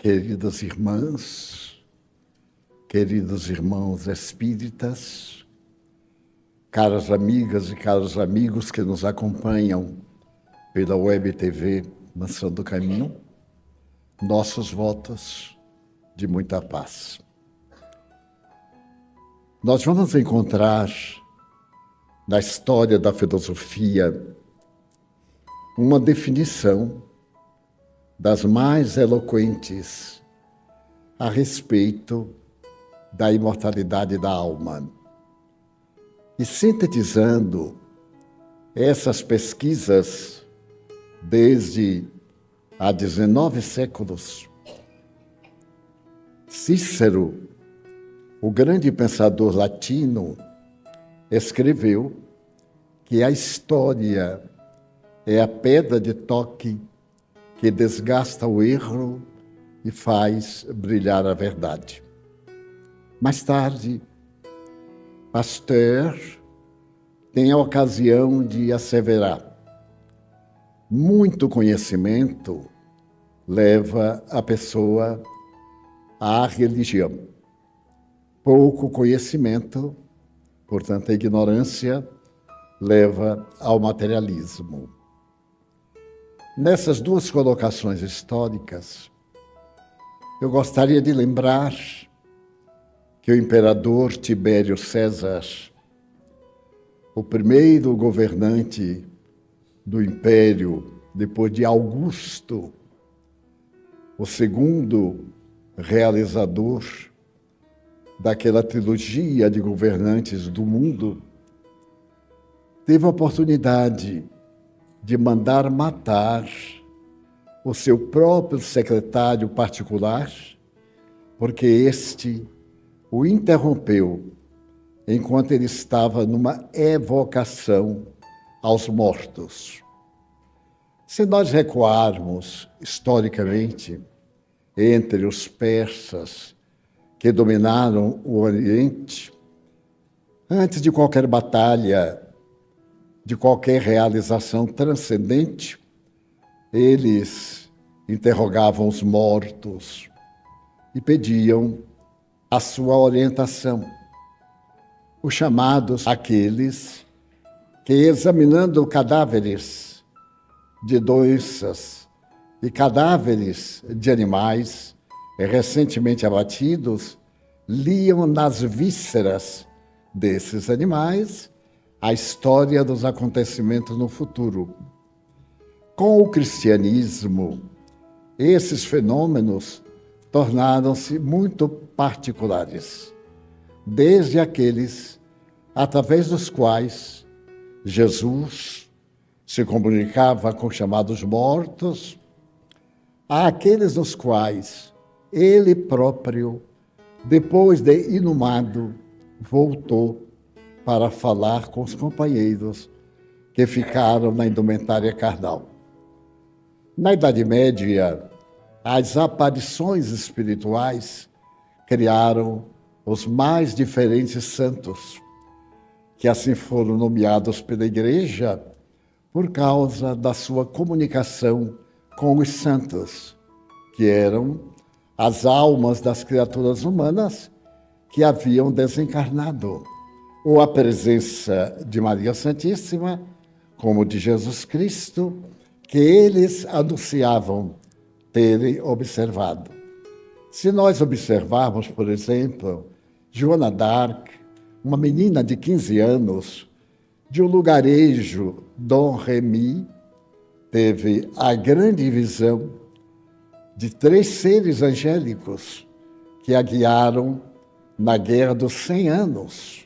Queridas irmãs, queridos irmãos espíritas, caras amigas e caros amigos que nos acompanham pela Web TV Mansão do Caminho, nossos votos de muita paz. Nós vamos encontrar na história da filosofia uma definição das mais eloquentes a respeito da imortalidade da alma. E sintetizando essas pesquisas desde há 19 séculos, Cícero, o grande pensador latino, escreveu que a história é a pedra de toque que desgasta o erro e faz brilhar a verdade. Mais tarde, Pasteur tem a ocasião de asseverar: muito conhecimento leva a pessoa à religião. Pouco conhecimento, portanto a ignorância, leva ao materialismo. Nessas duas colocações históricas, eu gostaria de lembrar que o imperador Tibério César, o primeiro governante do império depois de Augusto, o segundo realizador daquela trilogia de governantes do mundo, teve a oportunidade de mandar matar o seu próprio secretário particular, porque este o interrompeu enquanto ele estava numa evocação aos mortos. Se nós recuarmos historicamente entre os persas que dominaram o Oriente, antes de qualquer batalha, de qualquer realização transcendente, eles interrogavam os mortos e pediam a sua orientação. Os chamados aqueles que, examinando cadáveres de doenças e cadáveres de animais recentemente abatidos, liam nas vísceras desses animais a história dos acontecimentos no futuro. Com o cristianismo, esses fenômenos tornaram-se muito particulares, desde aqueles através dos quais Jesus se comunicava com os chamados mortos, àqueles nos quais ele próprio, depois de inumado, voltou para falar com os companheiros que ficaram na indumentária carnal. Na Idade Média, as aparições espirituais criaram os mais diferentes santos, que assim foram nomeados pela Igreja por causa da sua comunicação com os santos, que eram as almas das criaturas humanas que haviam desencarnado, ou a presença de Maria Santíssima, como de Jesus Cristo, que eles anunciavam terem observado. Se nós observarmos, por exemplo, Joana d'Arc, uma menina de 15 anos, de um lugarejo, Dom Remy, teve a grande visão de 3 seres angélicos que a guiaram na Guerra dos 100 Anos.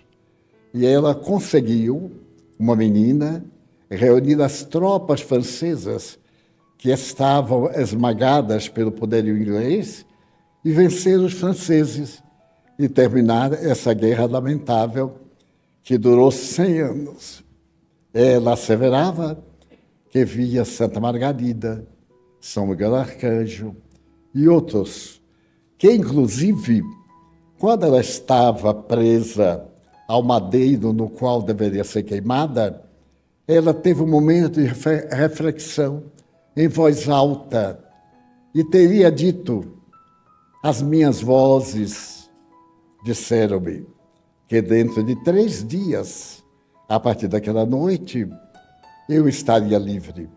E ela conseguiu, uma menina, reunir as tropas francesas que estavam esmagadas pelo poderio inglês e vencer os franceses e terminar essa guerra lamentável que durou 100 anos. Ela asseverava que via Santa Margarida, São Miguel Arcanjo e outros, que inclusive, quando ela estava presa ao madeiro no qual deveria ser queimada, ela teve um momento de reflexão em voz alta e teria dito as minhas vozes disseram-me que dentro de 3 dias, a partir daquela noite, eu estaria livre.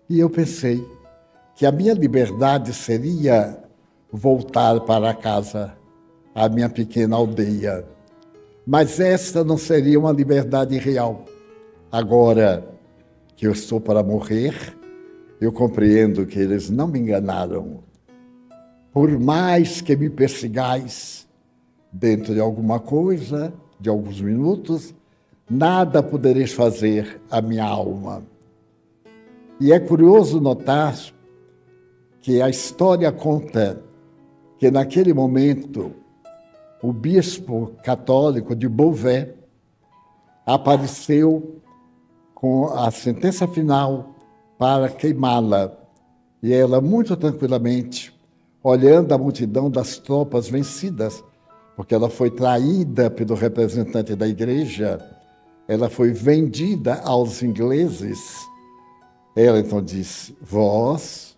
E eu pensei que a minha liberdade seria voltar para casa, a minha pequena aldeia. Mas esta não seria uma liberdade real. Agora que eu estou para morrer, eu compreendo que eles não me enganaram. Por mais que me persigais, dentro de alguma coisa, de alguns minutos, nada podereis fazer à minha alma. E é curioso notar que a história conta que naquele momento o bispo católico de Beauvais apareceu com a sentença final para queimá-la. E ela, muito tranquilamente, olhando a multidão das tropas vencidas, porque ela foi traída pelo representante da igreja, ela foi vendida aos ingleses. Ela então disse: vós,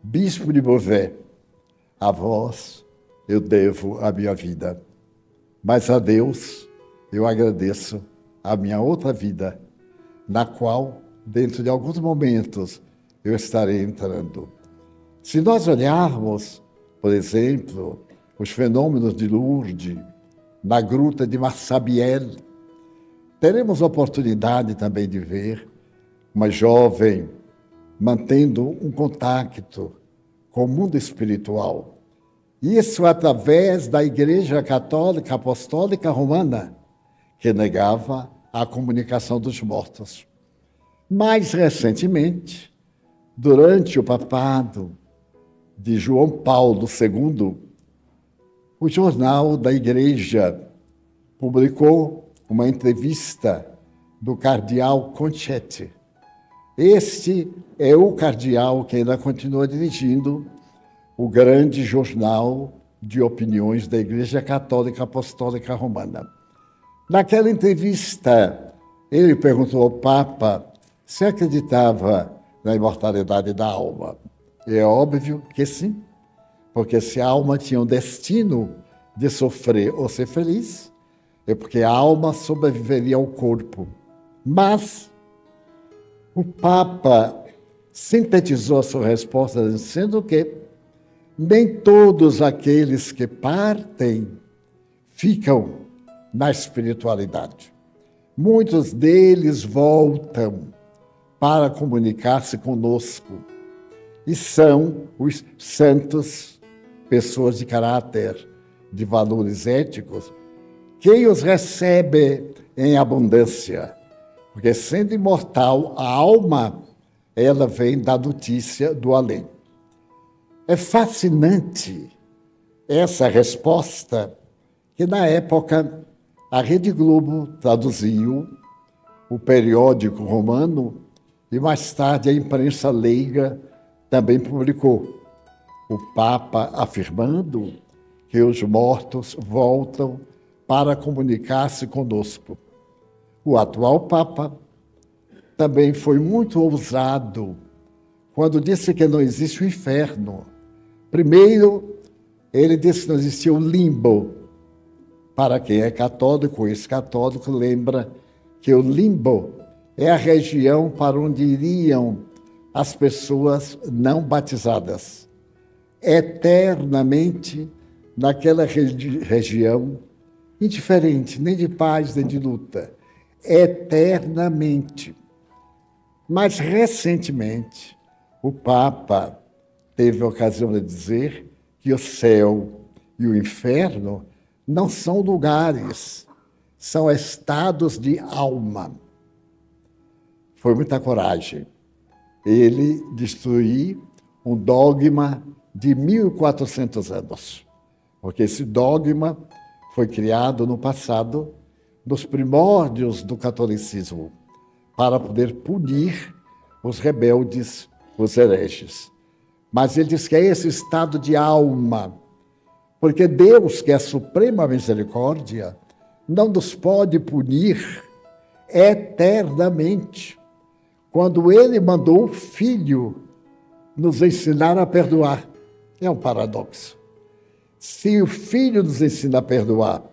bispo de Beauvais, a vós eu devo a minha vida, mas a Deus eu agradeço a minha outra vida, na qual, dentro de alguns momentos, eu estarei entrando. Se nós olharmos, por exemplo, os fenômenos de Lourdes, na gruta de Massabielle, teremos oportunidade também de ver uma jovem mantendo um contato com o mundo espiritual. Isso através da Igreja Católica Apostólica Romana, que negava a comunicação dos mortos. Mais recentemente, durante o papado de João Paulo II, o jornal da Igreja publicou uma entrevista do cardeal Concetti. Este é o cardeal que ainda continua dirigindo o grande jornal de opiniões da Igreja Católica Apostólica Romana. Naquela entrevista, ele perguntou ao Papa se acreditava na imortalidade da alma. E é óbvio que sim, porque se a alma tinha um destino de sofrer ou ser feliz, é porque a alma sobreviveria ao corpo. Mas o Papa sintetizou a sua resposta dizendo que nem todos aqueles que partem ficam na espiritualidade. Muitos deles voltam para comunicar-se conosco e são os santos, pessoas de caráter, de valores éticos, quem os recebe em abundância, porque sendo imortal, a alma, ela vem da notícia do além. É fascinante essa resposta que, na época, a Rede Globo traduziu, o periódico romano, e mais tarde a imprensa leiga também publicou. O Papa afirmando que os mortos voltam para comunicar-se conosco. O atual Papa também foi muito ousado quando disse que não existe o inferno. Primeiro, ele disse que não existia o limbo. Para quem é católico ou ex-católico, lembra que o limbo é a região para onde iriam as pessoas não batizadas. Eternamente, naquela região, indiferente, nem de paz, nem de luta. Eternamente. Mas, recentemente, o Papa teve a ocasião de dizer que o céu e o inferno não são lugares, são estados de alma. Foi muita coragem ele destruir um dogma de 1.400 anos, porque esse dogma foi criado no passado, nos primórdios do catolicismo, para poder punir os rebeldes, os hereges. Mas ele diz que é esse estado de alma, porque Deus, que é a suprema misericórdia, não nos pode punir eternamente, quando ele mandou o Filho nos ensinar a perdoar. É um paradoxo. Se o Filho nos ensina a perdoar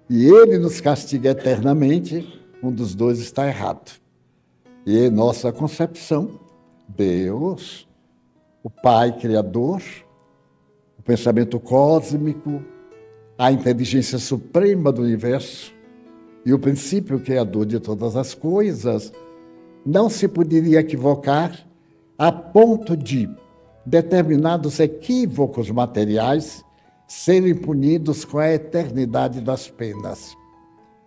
e ele nos castiga eternamente, um dos dois está errado. E em nossa concepção, Deus, o Pai Criador, o pensamento cósmico, a inteligência suprema do universo e o princípio criador de todas as coisas, não se poderia equivocar a ponto de determinados equívocos materiais serem punidos com a eternidade das penas.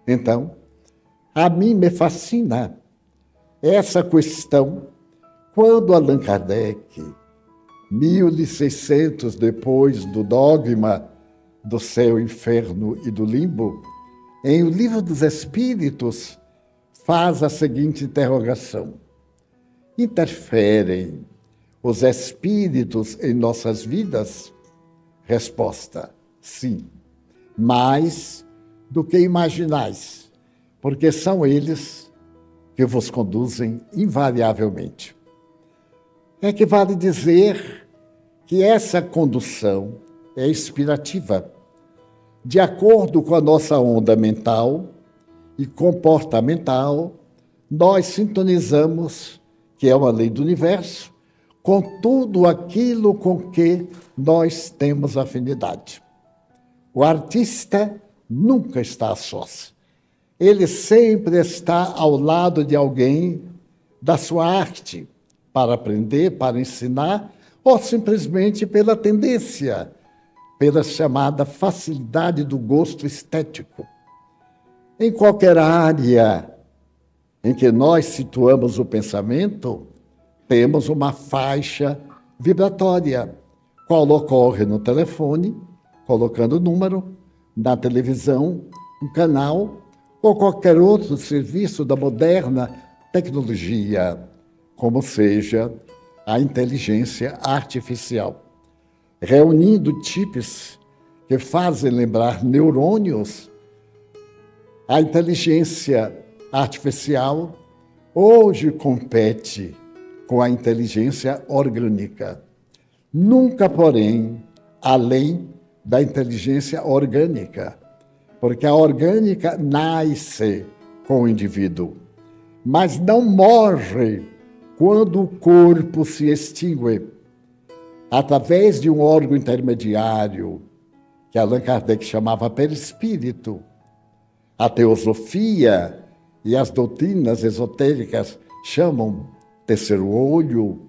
Então, a mim me fascina essa questão quando Allan Kardec, 1600 depois do dogma do céu, inferno e do limbo, em O Livro dos Espíritos, faz a seguinte interrogação: interferem os espíritos em nossas vidas? Resposta: sim, mais do que imaginais, porque são eles que vos conduzem invariavelmente. É que vale dizer que essa condução é inspirativa, de acordo com a nossa onda mental e comportamental, nós sintonizamos, que é uma lei do universo, com tudo aquilo com que nós temos afinidade. O artista nunca está a sós. Ele sempre está ao lado de alguém da sua arte, para aprender, para ensinar, ou simplesmente pela tendência, pela chamada facilidade do gosto estético. Em qualquer área em que nós situamos o pensamento, temos uma faixa vibratória, qual ocorre no telefone, colocando o número, na televisão, um canal, ou qualquer outro serviço da moderna tecnologia, como seja a inteligência artificial. Reunindo chips que fazem lembrar neurônios, a inteligência artificial hoje compete com a inteligência orgânica. Nunca, porém, além da inteligência orgânica, porque a orgânica nasce com o indivíduo, mas não morre quando o corpo se extingue. Através de um órgão intermediário, que Allan Kardec chamava perispírito, a teosofia e as doutrinas esotéricas chamam terceiro olho,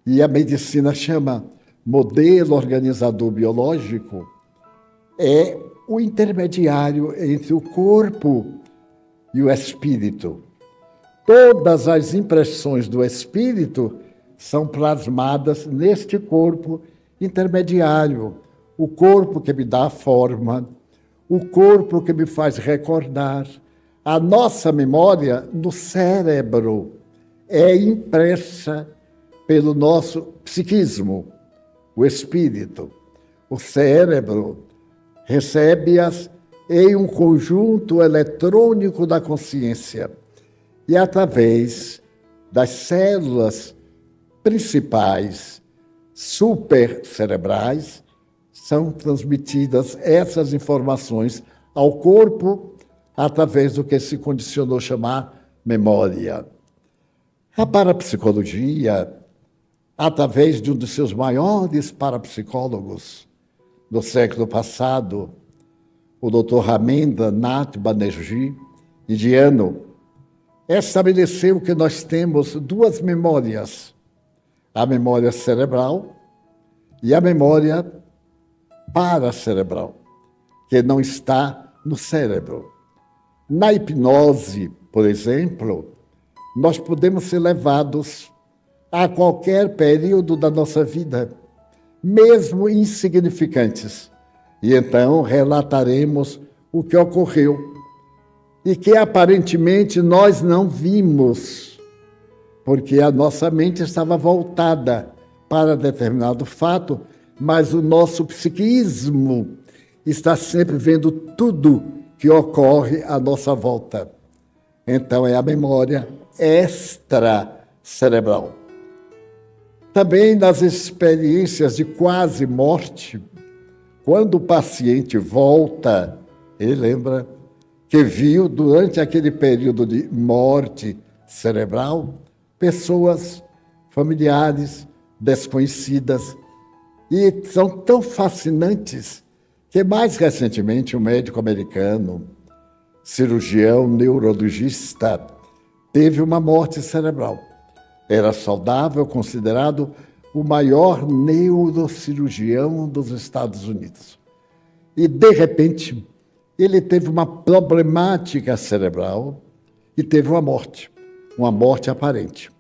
e a medicina chama modelo organizador biológico, é o intermediário entre o corpo e o espírito. Todas as impressões do espírito são plasmadas neste corpo intermediário, o corpo que me dá a forma, o corpo que me faz recordar. A nossa memória no cérebro é impressa pelo nosso psiquismo, o espírito. O cérebro recebe-as em um conjunto eletrônico da consciência e através das células principais supercerebrais são transmitidas essas informações ao corpo através do que se condicionou chamar memória. A parapsicologia, através de um dos seus maiores parapsicólogos do século passado, o Dr. Ramendra Nath Banerjee, indiano, estabeleceu que nós temos duas memórias, a memória cerebral e a memória paracerebral, que não está no cérebro. Na hipnose, por exemplo, nós podemos ser levados a qualquer período da nossa vida, mesmo insignificantes, e então relataremos o que ocorreu e que aparentemente nós não vimos, porque a nossa mente estava voltada para determinado fato, mas o nosso psiquismo está sempre vendo tudo que ocorre à nossa volta. Então, é a memória extracerebral. Também nas experiências de quase morte, Quando o paciente volta, ele lembra que viu, durante aquele período de morte cerebral, pessoas familiares, desconhecidas, e são tão fascinantes que, mais recentemente, um médico americano, cirurgião neurologista, teve uma morte cerebral. Era saudável, considerado o maior neurocirurgião dos Estados Unidos. E, de repente, ele teve uma problemática cerebral e teve uma morte aparente.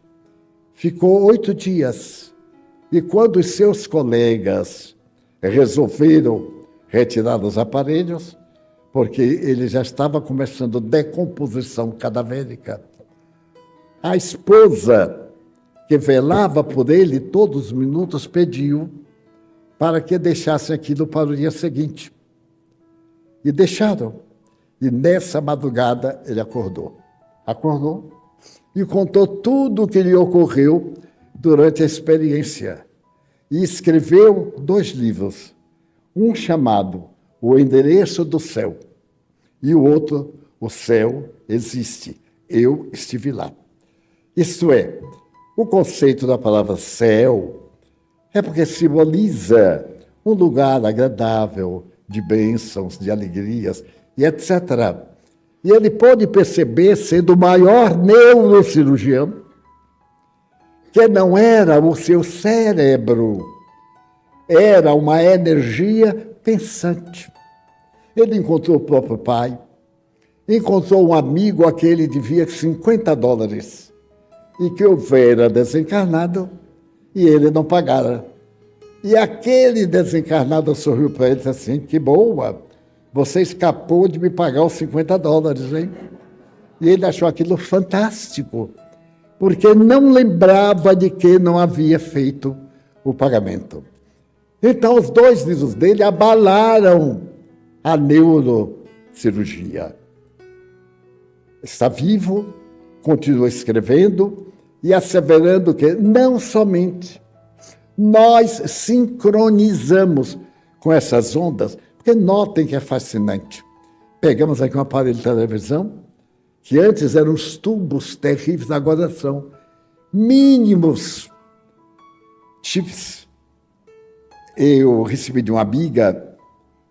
Ficou 8 dias. E quando os seus colegas resolveram retirar os aparelhos, porque ele já estava começando decomposição cadavérica, a esposa, que velava por ele todos os minutos, pediu para que deixasse aquilo para o dia seguinte. E deixaram. E nessa madrugada ele acordou. Acordou e contou tudo o que lhe ocorreu durante a experiência. E escreveu 2 livros. Um chamado O Endereço do Céu e o outro, O Céu Existe. Eu estive lá. Isto é, o conceito da palavra céu é porque simboliza um lugar agradável, de bênçãos, de alegrias, e etc. E ele pode perceber, sendo o maior neurocirurgião, que não era o seu cérebro, era uma energia pensante. Ele encontrou o próprio pai, encontrou um amigo a quem ele devia $50, e que houvera desencarnado, e ele não pagara. E aquele desencarnado sorriu para ele e disse assim: que boa, você escapou de me pagar os $50, hein? E ele achou aquilo fantástico, porque não lembrava de que não havia feito o pagamento. Então, os 2 livros dele abalaram a neurocirurgia. Está vivo, continua escrevendo e asseverando que não somente nós sincronizamos com essas ondas, porque notem que é fascinante. Pegamos aqui um aparelho de televisão, que antes eram os tubos terríveis, agora são mínimos chips. Eu recebi de uma amiga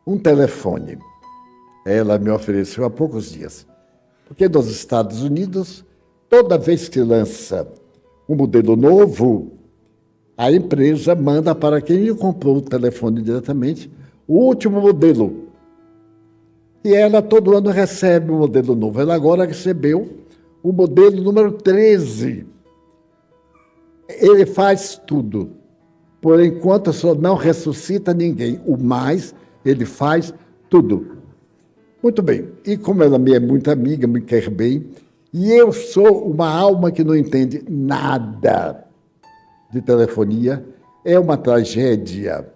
um telefone. Ela me ofereceu há poucos dias. Porque nos Estados Unidos, toda vez que lança um modelo novo, a empresa manda para quem comprou o telefone diretamente o último modelo. E ela todo ano recebe um modelo novo. Ela agora recebeu o modelo número 13. Ele faz tudo. Por enquanto, só não ressuscita ninguém. O mais, ele faz tudo. Muito bem. E como ela me é muito amiga, me quer bem, e eu sou uma alma que não entende nada de telefonia, é uma tragédia.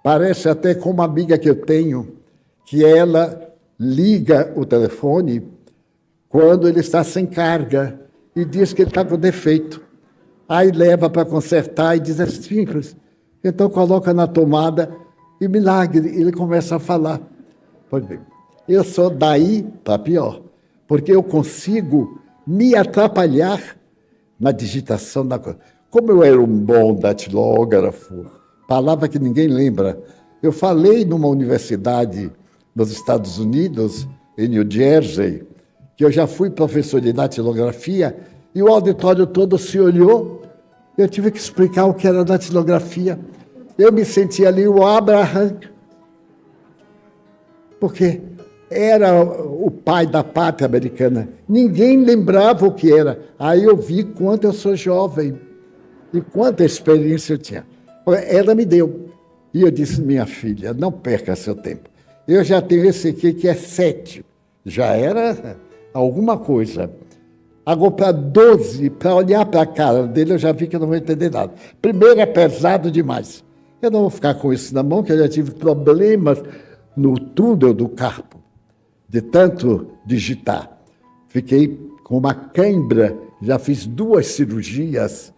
Parece até com uma amiga que eu tenho, que ela liga o telefone quando ele está sem carga e diz que ele está com defeito. Aí leva para consertar e diz: é simples. Então coloca na tomada e, milagre, ele começa a falar. Pois bem, eu sou daí para pior, porque eu consigo me atrapalhar na digitação da coisa. Como eu era um bom datilógrafo, palavra que ninguém lembra, eu falei numa universidade nos Estados Unidos, em New Jersey, que eu já fui professor de datilografia, e o auditório todo se olhou. Eu tive que explicar o que era datilografia. Eu me senti ali o Abraham, porque era o pai da pátria americana. Ninguém lembrava o que era. Aí eu vi quanto eu sou jovem e quanta experiência eu tinha. Ela me deu. E eu disse: minha filha, não perca seu tempo. Eu já tenho esse aqui que é 7. Já era alguma coisa. Agora, para 12, para olhar para a cara dele, eu já vi que eu não vou entender nada. Primeiro, é pesado demais. Eu não vou ficar com isso na mão, que eu já tive problemas no túnel do carpo, de tanto digitar. Fiquei com uma cãibra, já fiz 2 cirurgias,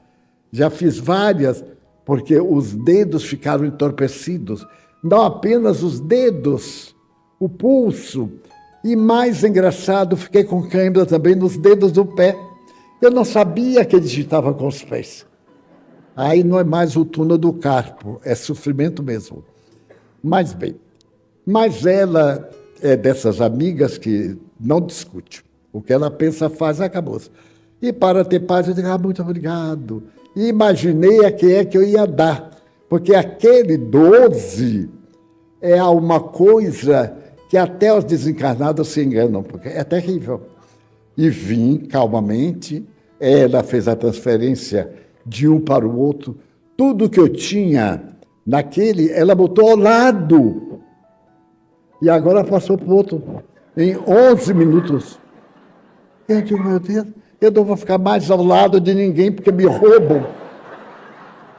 já fiz várias, porque os dedos ficaram entorpecidos. não apenas os dedos, o pulso. E mais engraçado, fiquei com cãibra também nos dedos do pé. Eu não sabia que ele digitava com os pés. Aí não é mais o túnel do carpo, é sofrimento mesmo. Mas bem, mas ela é dessas amigas que não discute. O que ela pensa, faz, acabou. E para ter paz, eu digo, muito obrigado. E imaginei a que é que eu ia dar, porque aquele 12 é uma coisa que até os desencarnados se enganam, porque é terrível. E vim calmamente, ela fez a transferência de um para o outro, tudo que eu tinha naquele, ela botou ao lado. E agora passou para o outro, em 11 minutos. Eu digo, meu Deus, eu não vou ficar mais ao lado de ninguém, porque me roubam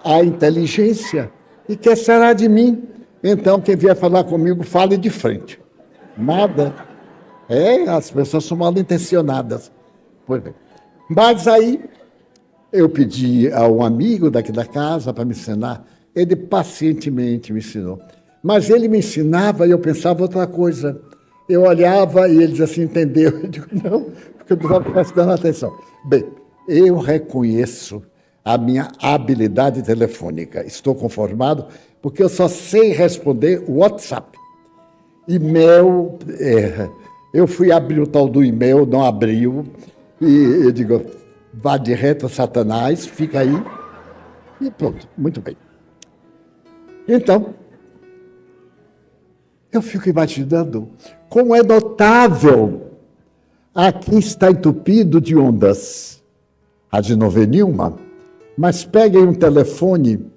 a inteligência. E que será de mim? Então, quem vier falar comigo, fale de frente. Nada. As pessoas são mal intencionadas. Pois bem. Mas aí, eu pedi a um amigo daqui da casa para me ensinar. Ele pacientemente me ensinou. Mas ele me ensinava e eu pensava outra coisa. Eu olhava e ele dizia assim, entendeu? Eu digo, não, porque eu não estava prestando atenção. Bem, eu reconheço a minha habilidade telefônica. Estou conformado porque eu só sei responder o WhatsApp. E-mail, eu fui abrir o tal do e-mail, não abriu. E eu digo, vá de reto, Satanás, fica aí. E pronto, muito bem. Então, eu fico imaginando como é notável. Aqui está entupido de ondas. A de não vê nenhuma. Mas peguem um telefone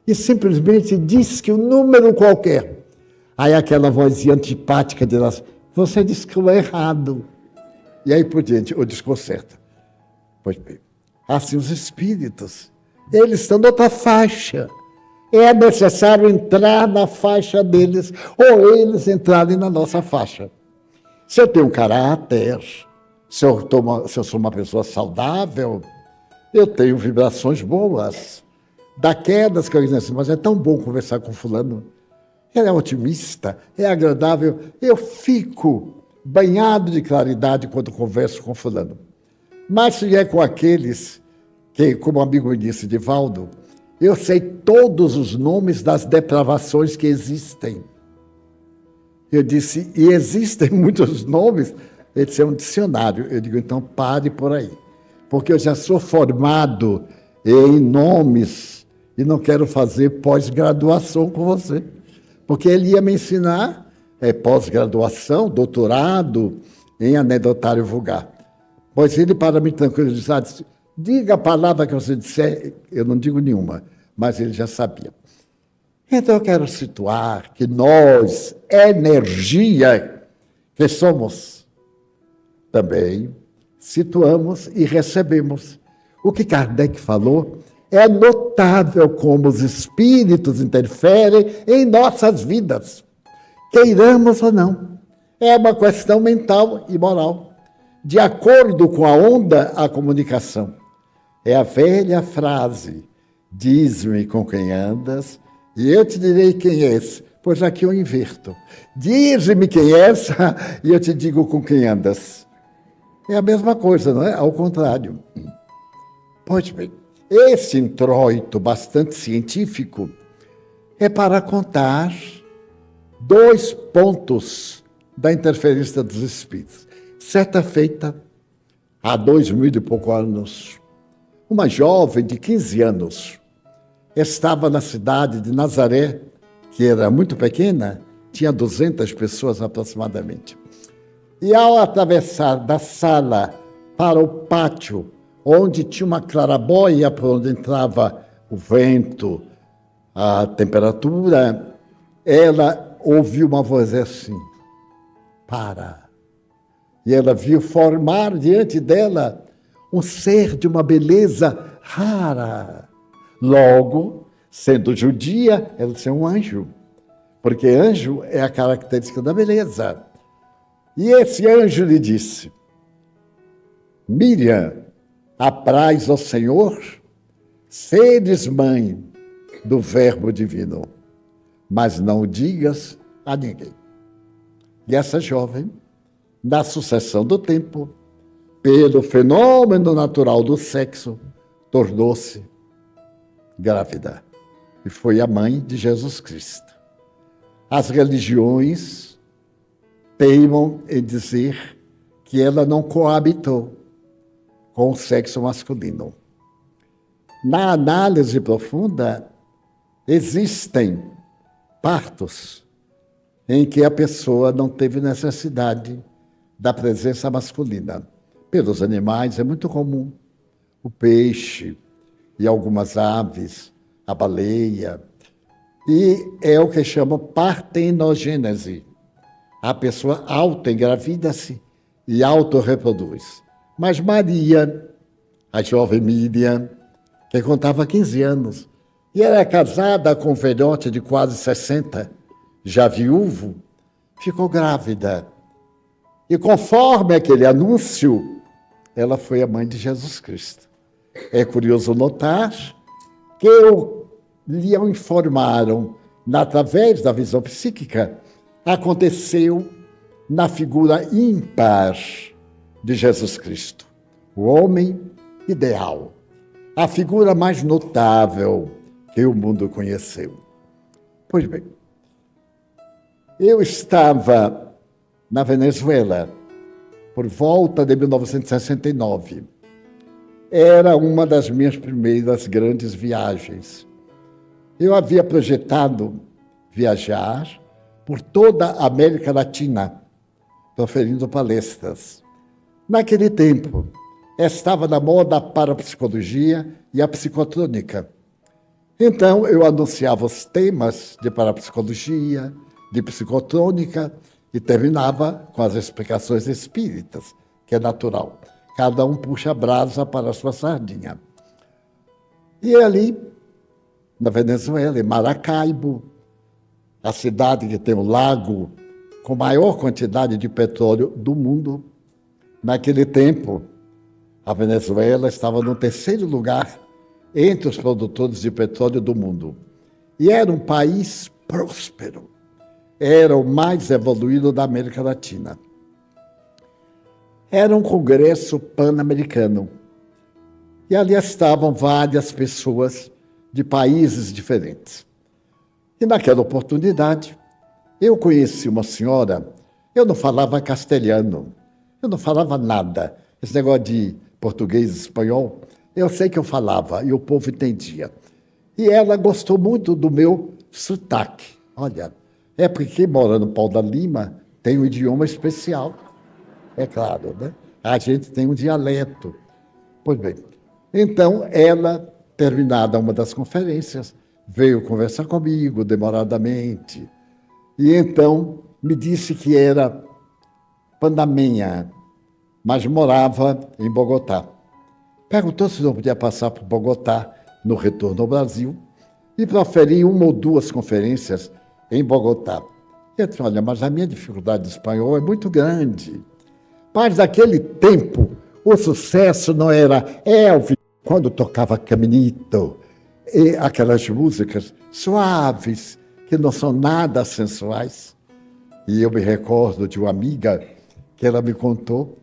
e simplesmente diz que o número qualquer. Aí aquela vozinha antipática de lá, você disse que é errado. E aí por diante, o desconcerta. Pois bem, assim os espíritos, eles estão noutra faixa. É necessário entrar na faixa deles, ou eles entrarem na nossa faixa. Se eu tenho um caráter, se eu sou uma pessoa saudável, eu tenho vibrações boas. Daquelas que eu digo assim, mas é tão bom conversar com fulano. Ele é otimista, é agradável. Eu fico banhado de claridade quando converso com fulano. Mas se é com aqueles que, como o amigo me disse, Divaldo, eu sei todos os nomes das depravações que existem. Eu disse, e existem muitos nomes? Ele disse, é um dicionário. Eu digo, então pare por aí. Porque eu já sou formado em nomes e não quero fazer pós-graduação com você. Porque ele ia me ensinar pós-graduação, doutorado em anedotário vulgar. Pois ele, para me tranquilizar, disse, diga a palavra que você disser, eu não digo nenhuma, mas ele já sabia. Então eu quero situar que nós, energia que somos, também situamos e recebemos. O que Kardec falou é notável como os espíritos interferem em nossas vidas, queiramos ou não. É uma questão mental e moral. De acordo com a onda, a comunicação. É a velha frase, diz-me com quem andas, e eu te direi quem és, pois aqui eu inverto. Diz-me quem és, e eu te digo com quem andas. É a mesma coisa, não é? Ao contrário. Pois bem, esse introito bastante científico é para contar 2 pontos da interferência dos espíritos. Certa feita, há 2000 e poucos anos, uma jovem de 15 anos estava na cidade de Nazaré, que era muito pequena, tinha 200 pessoas aproximadamente. E ao atravessar da sala para o pátio, onde tinha uma clarabóia por onde entrava o vento, a temperatura, ela ouviu uma voz assim, para. E ela viu formar diante dela um ser de uma beleza rara. Logo, sendo judia, ela disse, é um anjo, porque anjo é a característica da beleza. E esse anjo lhe disse, Miriam, apraz ao Senhor, seres mãe do Verbo divino. mas não o digas a ninguém. E essa jovem, na sucessão do tempo, pelo fenômeno natural do sexo, tornou-se grávida e foi a mãe de Jesus Cristo. As religiões teimam em dizer que ela não coabitou com o sexo masculino. Na análise profunda, existem partos em que a pessoa não teve necessidade da presença masculina. Pelos animais é muito comum. O peixe e algumas aves, a baleia. E é o que chamam partenogênese. A pessoa auto-engravida-se e auto-reproduz. Mas Maria, a jovem Miriam, que contava 15 anos, e era casada com um velhote de quase 60, já viúvo, ficou grávida. E conforme aquele anúncio, ela foi a mãe de Jesus Cristo. É curioso notar que lhe informaram, através da visão psíquica, aconteceu na figura ímpar de Jesus Cristo, o homem ideal, a figura mais notável que o mundo conheceu. Pois bem, eu estava na Venezuela por volta de 1969. Era uma das minhas primeiras grandes viagens. Eu havia projetado viajar por toda a América Latina, proferindo palestras. Naquele tempo, estava na moda a parapsicologia e a psicotrônica. Então, eu anunciava os temas de parapsicologia, de psicotrônica, e terminava com as explicações espíritas, que é natural. Cada um puxa a brasa para a sua sardinha. E ali, na Venezuela, em Maracaibo, a cidade que tem o lago com maior quantidade de petróleo do mundo, naquele tempo, a Venezuela estava no terceiro lugar entre os produtores de petróleo do mundo. E era um país próspero. Era o mais evoluído da América Latina. Era um congresso pan-americano. E ali estavam várias pessoas de países diferentes. E naquela oportunidade, eu conheci uma senhora, eu não falava castelhano, eu não falava nada. Esse negócio de português e espanhol, eu sei que eu falava e o povo entendia. E ela gostou muito do meu sotaque. Olha, é porque quem mora no Pau da Lima tem um idioma especial. É claro, né? A gente tem um dialeto. Pois bem, então ela, terminada uma das conferências, veio conversar comigo demoradamente. E então me disse que era panamenha, mas morava em Bogotá. Perguntou se não podia passar por Bogotá no retorno ao Brasil e proferir uma ou duas conferências em Bogotá. Eu disse, olha, mas a minha dificuldade de espanhol é muito grande. Mas naquele tempo, o sucesso não era Elvis, quando tocava Caminito, e aquelas músicas suaves, que não são nada sensuais. E eu me recordo de uma amiga que ela me contou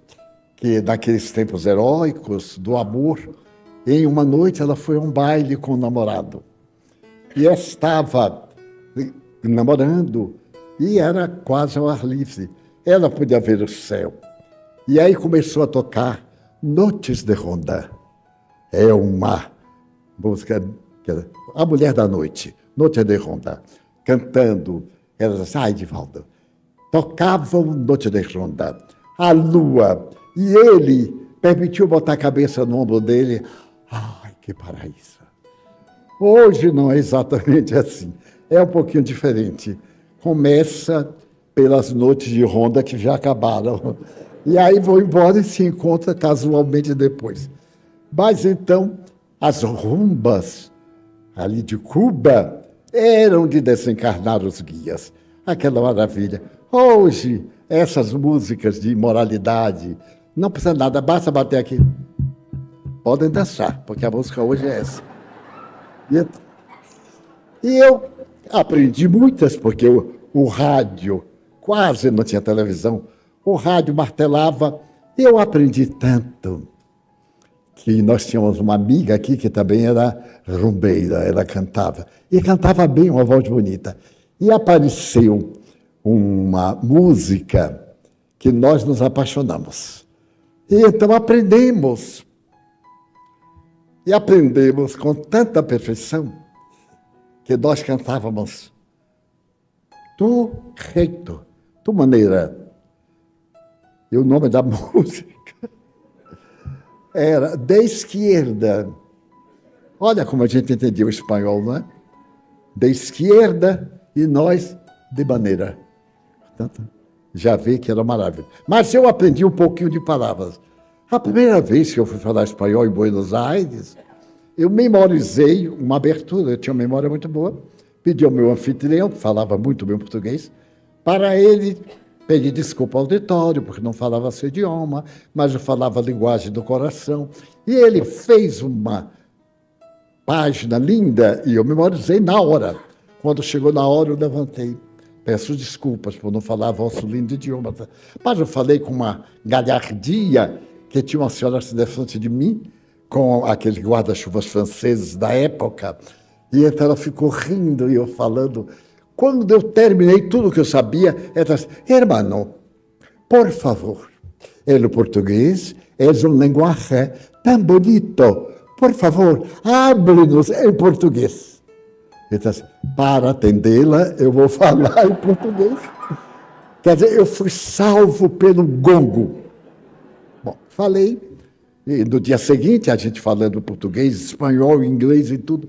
que naqueles tempos heróicos do amor, em uma noite ela foi a um baile com o namorado. E estava namorando e era quase ao ar livre. Ela podia ver o céu. E aí começou a tocar Noites de Ronda. É uma música, a mulher da noite, Noites de Ronda, cantando. Ela disse, ai, Divaldo, tocavam Noite de Ronda, a lua, e ele permitiu botar a cabeça no ombro dele. Ai, que paraíso. Hoje não é exatamente assim. É um pouquinho diferente. Começa pelas noites de ronda que já acabaram. E aí vão embora e se encontra casualmente depois. Mas então, as rumbas ali de Cuba eram de desencarnar os guias. Aquela maravilha. Hoje, essas músicas de moralidade, não precisa nada, basta bater aqui. Podem dançar, porque a música hoje é essa. E eu Aprendi muitas, porque o rádio, quase não tinha televisão, o rádio martelava. Eu aprendi tanto que nós tínhamos uma amiga aqui que também era rumbeira, ela cantava. E cantava bem, uma voz bonita. E apareceu uma música que nós nos apaixonamos. E então aprendemos. E aprendemos com tanta perfeição que nós cantávamos tu jeito, tu maneira. E o nome da música era de esquerda. Olha como a gente entendia o espanhol, não é? De esquerda e nós de maneira. Portanto, já vê que era maravilha. Mas eu aprendi um pouquinho de palavras. A primeira vez que eu fui falar espanhol em Buenos Aires, eu memorizei uma abertura, eu tinha uma memória muito boa, pedi ao meu anfitrião, que falava muito bem português, para ele pedir desculpa ao auditório, porque não falava seu idioma, mas eu falava a linguagem do coração. E ele fez uma página linda e eu memorizei na hora. Quando chegou na hora, eu levantei. Peço desculpas por não falar vosso lindo idioma. Mas eu falei com uma galhardia que tinha uma senhora assim de frente de mim, com aqueles guarda-chuvas franceses da época, e então ela ficou rindo e eu falando. Quando eu terminei tudo o que eu sabia, ela disse, hermano, por favor, o português é um linguagem tão bonito, por favor, hable-nos em português. Ele disse, para atendê-la, eu vou falar em português. Quer dizer, eu fui salvo pelo gongo. Bom, falei, e no dia seguinte, a gente falando português, espanhol, inglês e tudo,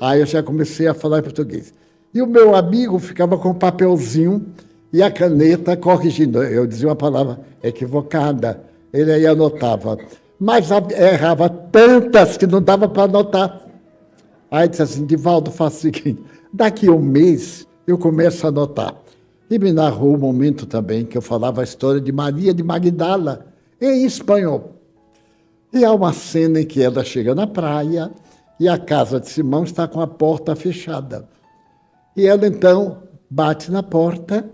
aí eu já comecei a falar em português. E o meu amigo ficava com o papelzinho e a caneta corrigindo. Eu dizia uma palavra equivocada, ele aí anotava. Mas errava tantas que não dava para anotar. Aí disse assim, Divaldo, faça o seguinte, daqui a um mês eu começo a anotar. E me narrou um momento também que eu falava a história de Maria de Magdala, em espanhol. E há uma cena em que ela chega na praia e a casa de Simão está com a porta fechada. E ela, então, bate na porta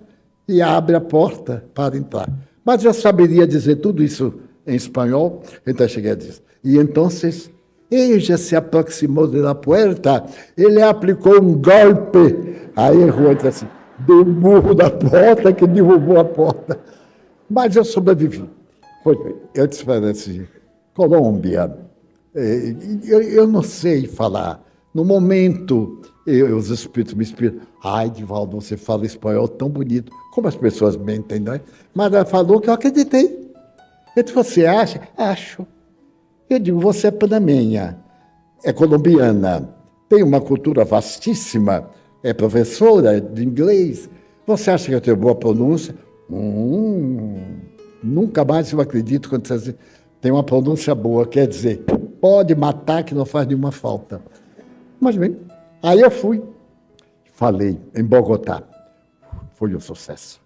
e abre a porta para entrar. Mas eu saberia dizer tudo isso em espanhol, então eu cheguei a dizer. E então, ella se aproximou da porta, ele aplicou um golpe. Aí errou, disse assim, deu um murro da porta que derrubou a porta. Mas eu sobrevivi. Pois bem, eu disse para assim, Colômbia, eu não sei falar. No momento, os espíritos me inspiram. Ai, Divaldo, você fala espanhol tão bonito. Como as pessoas mentem, não é? Mas ela falou que eu acreditei. Eu disse, você acha? Acho. Eu digo, você é panamenha, é colombiana, tem uma cultura vastíssima, é professora de inglês. Você acha que eu tenho boa pronúncia? Nunca mais eu acredito quando você diz, tem uma pronúncia boa, quer dizer, pode matar que não faz nenhuma falta. Mas bem, aí eu fui, falei em Bogotá, foi um sucesso.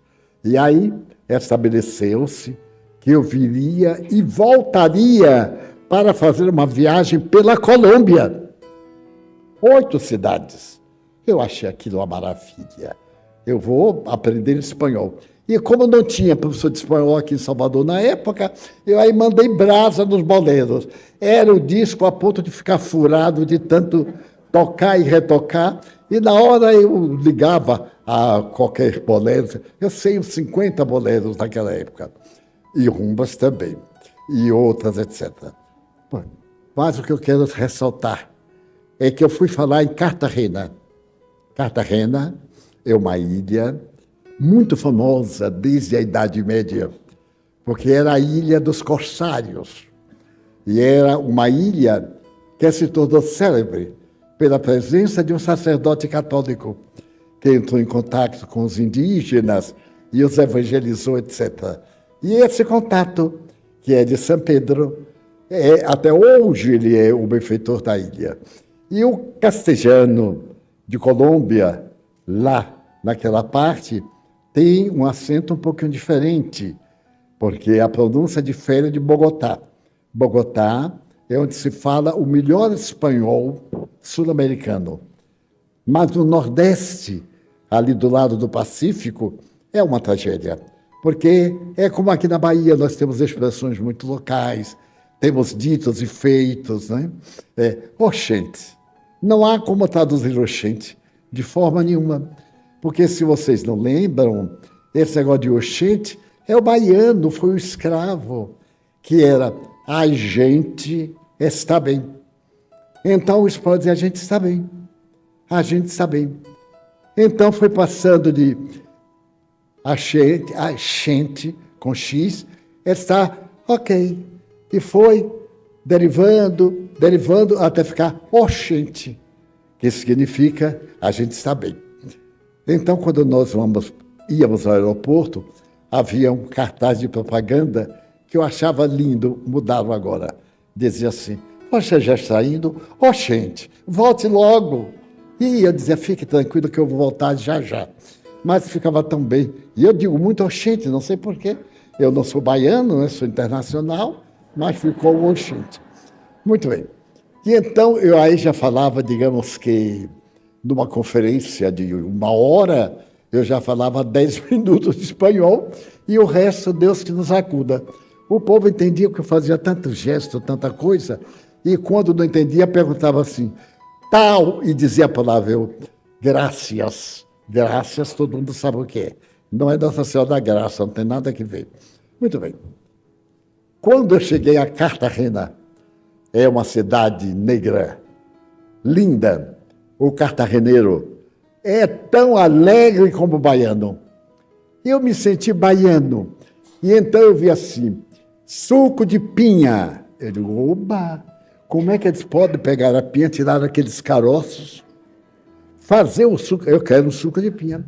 E aí estabeleceu-se que eu viria e voltaria para fazer uma viagem pela Colômbia. 8 cidades. Eu achei aquilo uma maravilha. Eu vou aprender espanhol. E como não tinha professor de espanhol aqui em Salvador na época, eu aí mandei brasa nos boleros. Era o disco a ponto de ficar furado de tanto tocar e retocar. E na hora eu ligava a qualquer bolero. Eu sei uns 50 boleros naquela época. E rumbas também. E outras, etc. Mas o que eu quero ressaltar é que eu fui falar em Cartagena. Cartagena é uma ilha muito famosa desde a Idade Média, porque era a ilha dos corsários. E era uma ilha que se tornou célebre pela presença de um sacerdote católico que entrou em contato com os indígenas e os evangelizou, etc. E esse contato, que é de São Pedro, até hoje ele é o benfeitor da ilha. E o castelhano de Colômbia, lá naquela parte, tem um acento um pouquinho diferente, porque a pronúncia difere de Bogotá. Bogotá é onde se fala o melhor espanhol sul-americano. Mas no Nordeste, ali do lado do Pacífico, é uma tragédia. Porque é como aqui na Bahia, nós temos expressões muito locais, temos ditos e feitos, né? Oxente. Não há como traduzir oxente de forma nenhuma. Porque se vocês não lembram, esse negócio de oxente é o baiano, foi o escravo, que era a gente está bem. Então o espanhol dizia, a gente está bem. A gente está bem. Então foi passando de a gente com X, está ok. E foi derivando até ficar oxente, que significa a gente está bem. Então, quando nós íamos ao aeroporto, havia um cartaz de propaganda que eu achava lindo, mudaram agora. Dizia assim, você já está indo? Oxente, volte logo. E eu dizia, fique tranquilo que eu vou voltar já já. Mas ficava tão bem. E eu digo muito oxente, não sei porquê. Eu não sou baiano, né? Sou internacional, mas ficou um oxente. Muito bem. E então eu aí já falava, digamos que, numa conferência de 1 hora, eu já falava 10 minutos de espanhol e o resto, Deus que nos acuda. O povo entendia que eu fazia tanto gesto, tanta coisa, e quando não entendia, perguntava assim, tal, e dizia a palavra, graças. Graças, todo mundo sabe o que é. Não é Nossa Senhora da Graça, não tem nada que ver. Muito bem. Quando eu cheguei a Cartagena, é uma cidade negra, linda, o cartageneiro é tão alegre como o baiano. Eu me senti baiano. E então eu vi assim, suco de pinha. Eu digo, oba, como é que eles podem pegar a pinha, tirar aqueles caroços, fazer o suco? Eu quero um suco de pinha.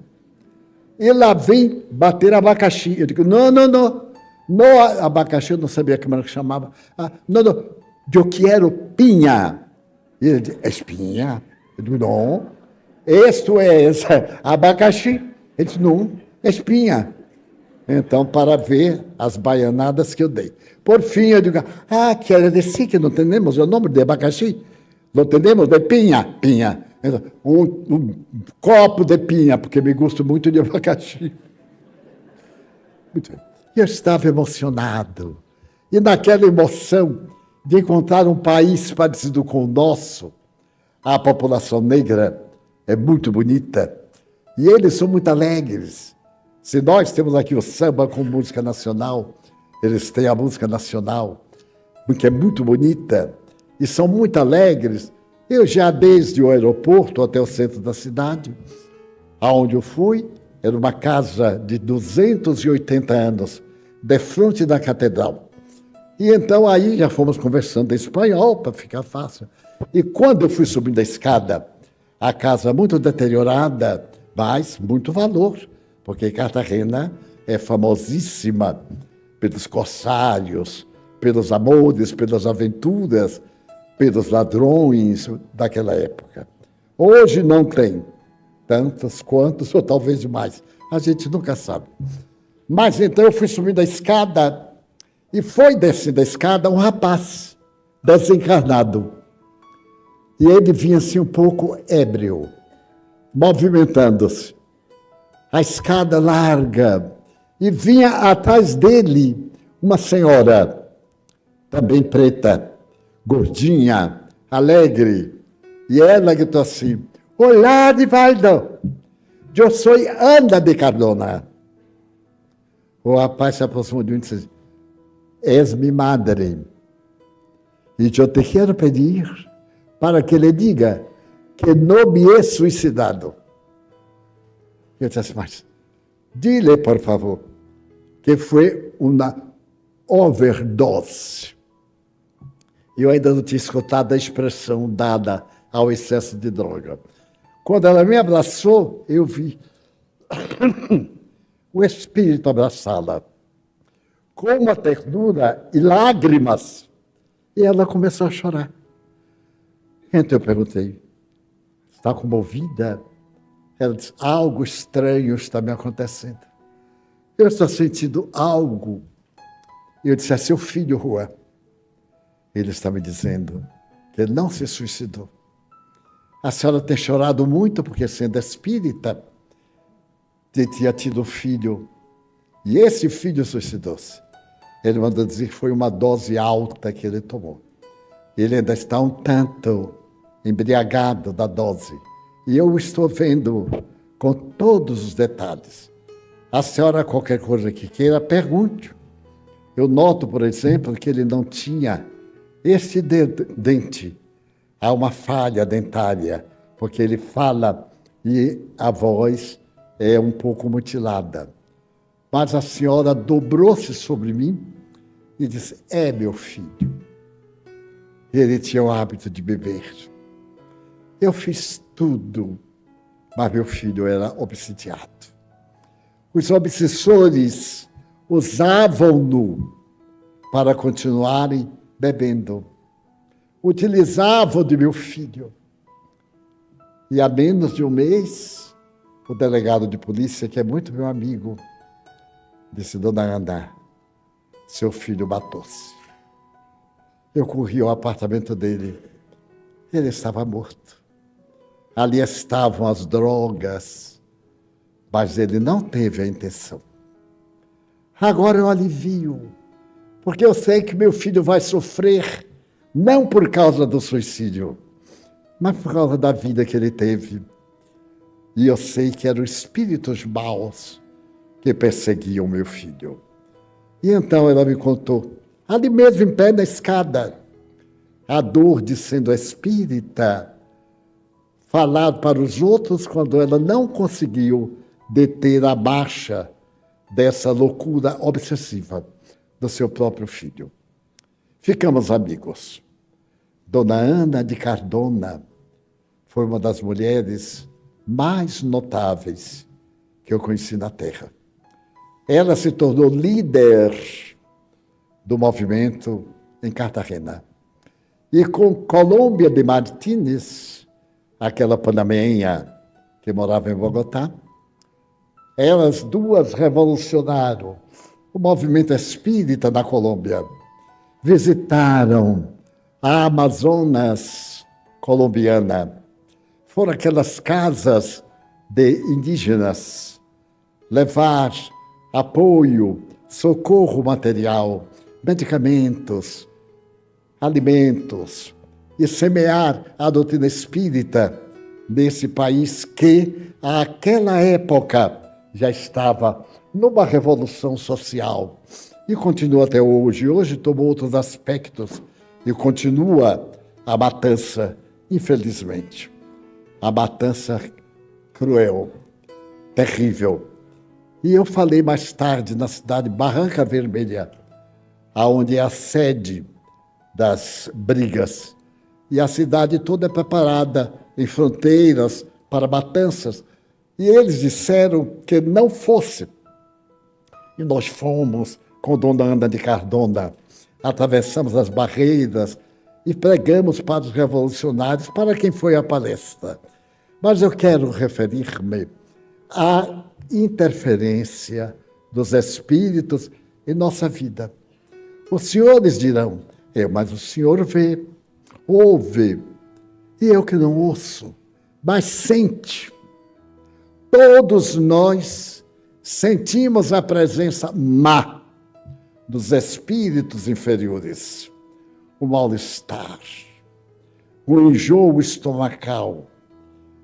E lá vem bater abacaxi. Eu digo, não, abacaxi, eu não sabia como era que chamava. Não, eu quero pinha. E ele diz, espinha? Eu digo, não, isto é abacaxi. Ele diz, não, espinha. Então, para ver as baianadas que eu dei. Por fim, eu digo, quer dizer que não temos o nome de abacaxi? Não temos de pinha? Pinha. Um copo de pinha, porque me gosto muito de abacaxi. Muito bem. Eu estava emocionado. E naquela emoção de encontrar um país parecido com o nosso, a população negra é muito bonita e eles são muito alegres. Se nós temos aqui o samba com música nacional, eles têm a música nacional, que é muito bonita, e são muito alegres. Eu já, desde o aeroporto até o centro da cidade, aonde eu fui, era uma casa de 280 anos, de frente da catedral. E então aí já fomos conversando em espanhol, para ficar fácil. E quando eu fui subindo a escada, a casa muito deteriorada, mas muito valor, porque Cartagena é famosíssima pelos corsários, pelos amores, pelas aventuras, pelos ladrões daquela época. Hoje não tem tantos quantos, ou talvez mais. A gente nunca sabe. Mas então eu fui subindo a escada e foi descendo a escada um rapaz desencarnado. E ele vinha assim um pouco ébrio, movimentando-se. A escada larga. E vinha atrás dele uma senhora, também preta, gordinha, alegre. E ela gritou assim, olá, Divaldo, eu sou Ana de Cardona. O rapaz se aproximou de mim e disse, és mi madre, e eu te quero pedir para que lhe diga que não me he suicidado. Eu disse assim, mas dile, por favor, que foi uma overdose. Eu ainda não tinha escutado a expressão dada ao excesso de droga. Quando ela me abraçou, eu vi o espírito abraçá-la com uma ternura e lágrimas. E ela começou a chorar. Então eu perguntei, está comovida? Ela disse, algo estranho está me acontecendo. Eu estou sentindo algo. Eu disse, é seu filho, Juan. Ele está me dizendo que ele não se suicidou. A senhora tem chorado muito porque, sendo espírita, tinha tido um filho e esse filho suicidou-se. Ele mandou dizer que foi uma dose alta que ele tomou. Ele ainda está um tanto embriagado da dose. E eu estou vendo com todos os detalhes. A senhora, qualquer coisa que queira, pergunte. Eu noto, por exemplo, que ele não tinha esse dente. Há uma falha dentária, porque ele fala e a voz é um pouco mutilada. Mas a senhora dobrou-se sobre mim e disse: é meu filho. Ele tinha o hábito de beber. Eu fiz tudo, mas meu filho era obsidiado. Os obsessores usavam-no para continuarem bebendo. Utilizavam de meu filho. E há menos de um mês, o delegado de polícia, que é muito meu amigo, disse: dona Ana, seu filho matou-se. Eu corri ao apartamento dele. Ele estava morto. Ali estavam as drogas, mas ele não teve a intenção. Agora eu alivio, porque eu sei que meu filho vai sofrer, não por causa do suicídio, mas por causa da vida que ele teve. E eu sei que eram espíritos maus que perseguiam meu filho. E então ela me contou, ali mesmo em pé na escada, a dor de sendo espírita, falar para os outros quando ela não conseguiu deter a marcha dessa loucura obsessiva do seu próprio filho. Ficamos amigos. Dona Ana de Cardona foi uma das mulheres mais notáveis que eu conheci na Terra. Ela se tornou líder do movimento em Cartagena. E com Colômbia de Martínez, aquela panamenha que morava em Bogotá, elas duas revolucionaram o movimento espírita na Colômbia. Visitaram a Amazonas colombiana. Foram aquelas casas de indígenas levar apoio, socorro material, medicamentos, alimentos e semear a doutrina espírita nesse país que, àquela época, já estava numa revolução social e continua até hoje. Hoje tomou outros aspectos e continua a matança, infelizmente. A matança cruel, terrível. E eu falei mais tarde na cidade de Barranca Vermelha, aonde é a sede das brigas. E a cidade toda é preparada em fronteiras para matanças. E eles disseram que não fosse. E nós fomos com Dona Ana de Cardona, atravessamos as barreiras e pregamos para os revolucionários, para quem foi a palestra. Mas eu quero referir-me à interferência dos espíritos em nossa vida. Os senhores dirão, mas o senhor vê, ouve, e eu que não ouço, mas sente. Todos nós sentimos a presença má dos espíritos inferiores, o mal-estar, o enjoo estomacal,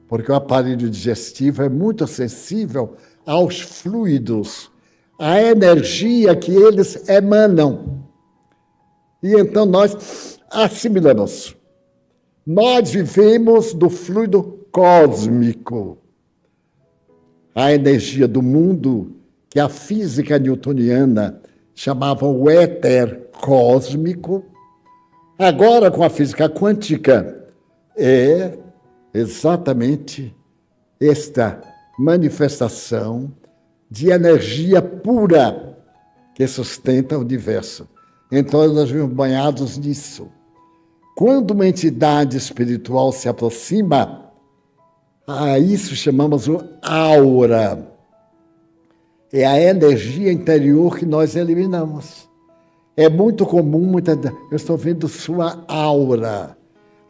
porque o aparelho digestivo é muito sensível aos fluidos, à energia que eles emanam. E então nós assimilamos. Nós vivemos do fluido cósmico, a energia do mundo que a física newtoniana chamava o éter cósmico. Agora, com a física quântica, é exatamente esta manifestação de energia pura que sustenta o universo. Então, nós vimos banhados nisso. Quando uma entidade espiritual se aproxima, a isso chamamos o aura. É a energia interior que nós eliminamos. É muito comum, eu estou vendo sua aura.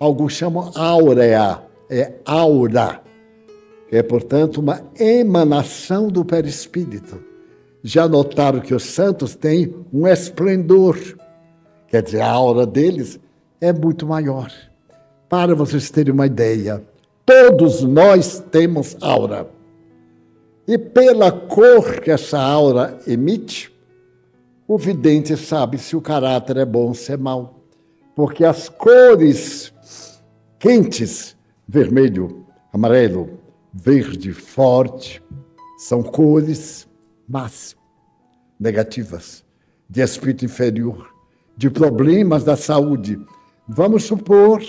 Alguns chamam áurea, é aura. É, portanto, uma emanação do perispírito. Já notaram que os santos têm um esplendor. Quer dizer, a aura deles é muito maior. Para vocês terem uma ideia, todos nós temos aura. E pela cor que essa aura emite, o vidente sabe se o caráter é bom ou se é mau. Porque as cores quentes, vermelho, amarelo, verde, forte, são cores más, negativas, de espírito inferior, de problemas da saúde. Vamos supor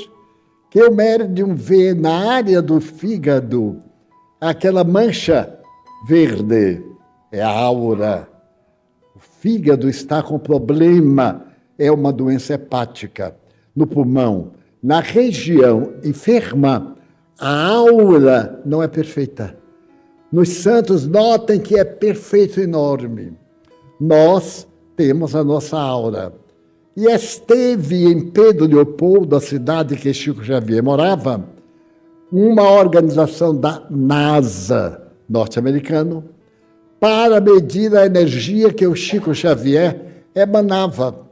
que o médium vê na área do fígado aquela mancha verde, é a aura. O fígado está com problema, é uma doença hepática. No pulmão, na região enferma, a aura não é perfeita. Nos santos, notem que é perfeito, enorme. Nós temos a nossa aura. E esteve em Pedro Leopoldo, a cidade que Chico Xavier morava, uma organização da NASA norte-americano para medir a energia que o Chico Xavier emanava.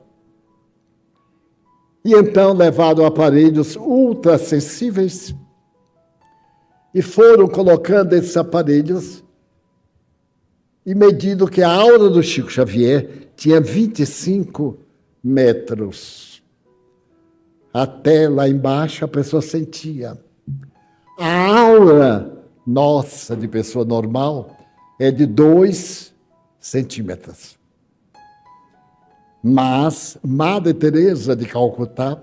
E então levaram aparelhos ultrassensíveis e foram colocando esses aparelhos e medindo que a aura do Chico Xavier tinha 25 metros. Até lá embaixo a pessoa sentia. A aura nossa, de pessoa normal, é de 2 centímetros. Mas Madre Teresa de Calcutá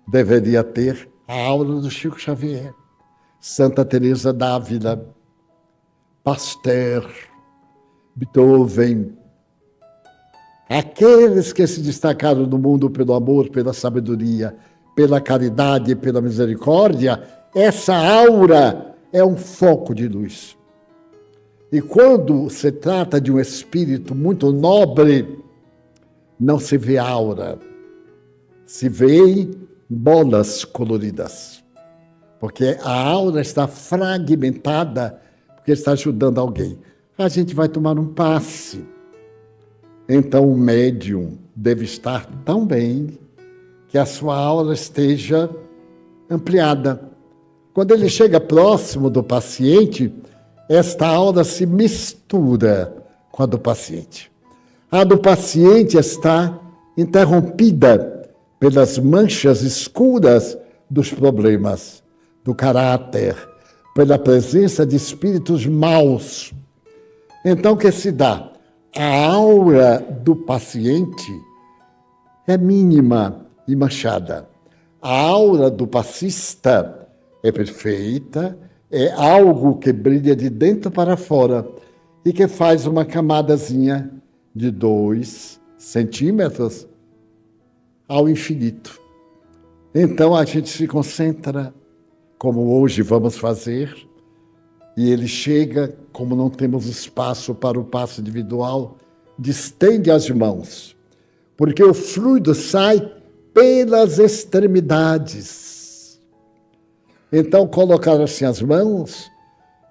deveria ter a aura do Chico Xavier. Santa Teresa d'Ávila, Pasteur, Beethoven, aqueles que se destacaram no mundo pelo amor, pela sabedoria, pela caridade e pela misericórdia, essa aura é um foco de luz. E quando se trata de um espírito muito nobre, não se vê aura, se vê bolas coloridas. Porque a aura está fragmentada, porque está ajudando alguém. A gente vai tomar um passe. Então o médium deve estar tão bem que a sua aura esteja ampliada. Quando ele chega próximo do paciente, esta aura se mistura com a do paciente. A do paciente está interrompida pelas manchas escuras dos problemas, do caráter, pela presença de espíritos maus. Então, o que se dá? A aura do paciente é mínima e manchada. A aura do passista é perfeita, é algo que brilha de dentro para fora e que faz uma camadazinha de 2 centímetros ao infinito. Então a gente se concentra, como hoje vamos fazer, e ele chega, como não temos espaço para o passo individual, distende as mãos, porque o fluido sai pelas extremidades. Então, colocar assim as mãos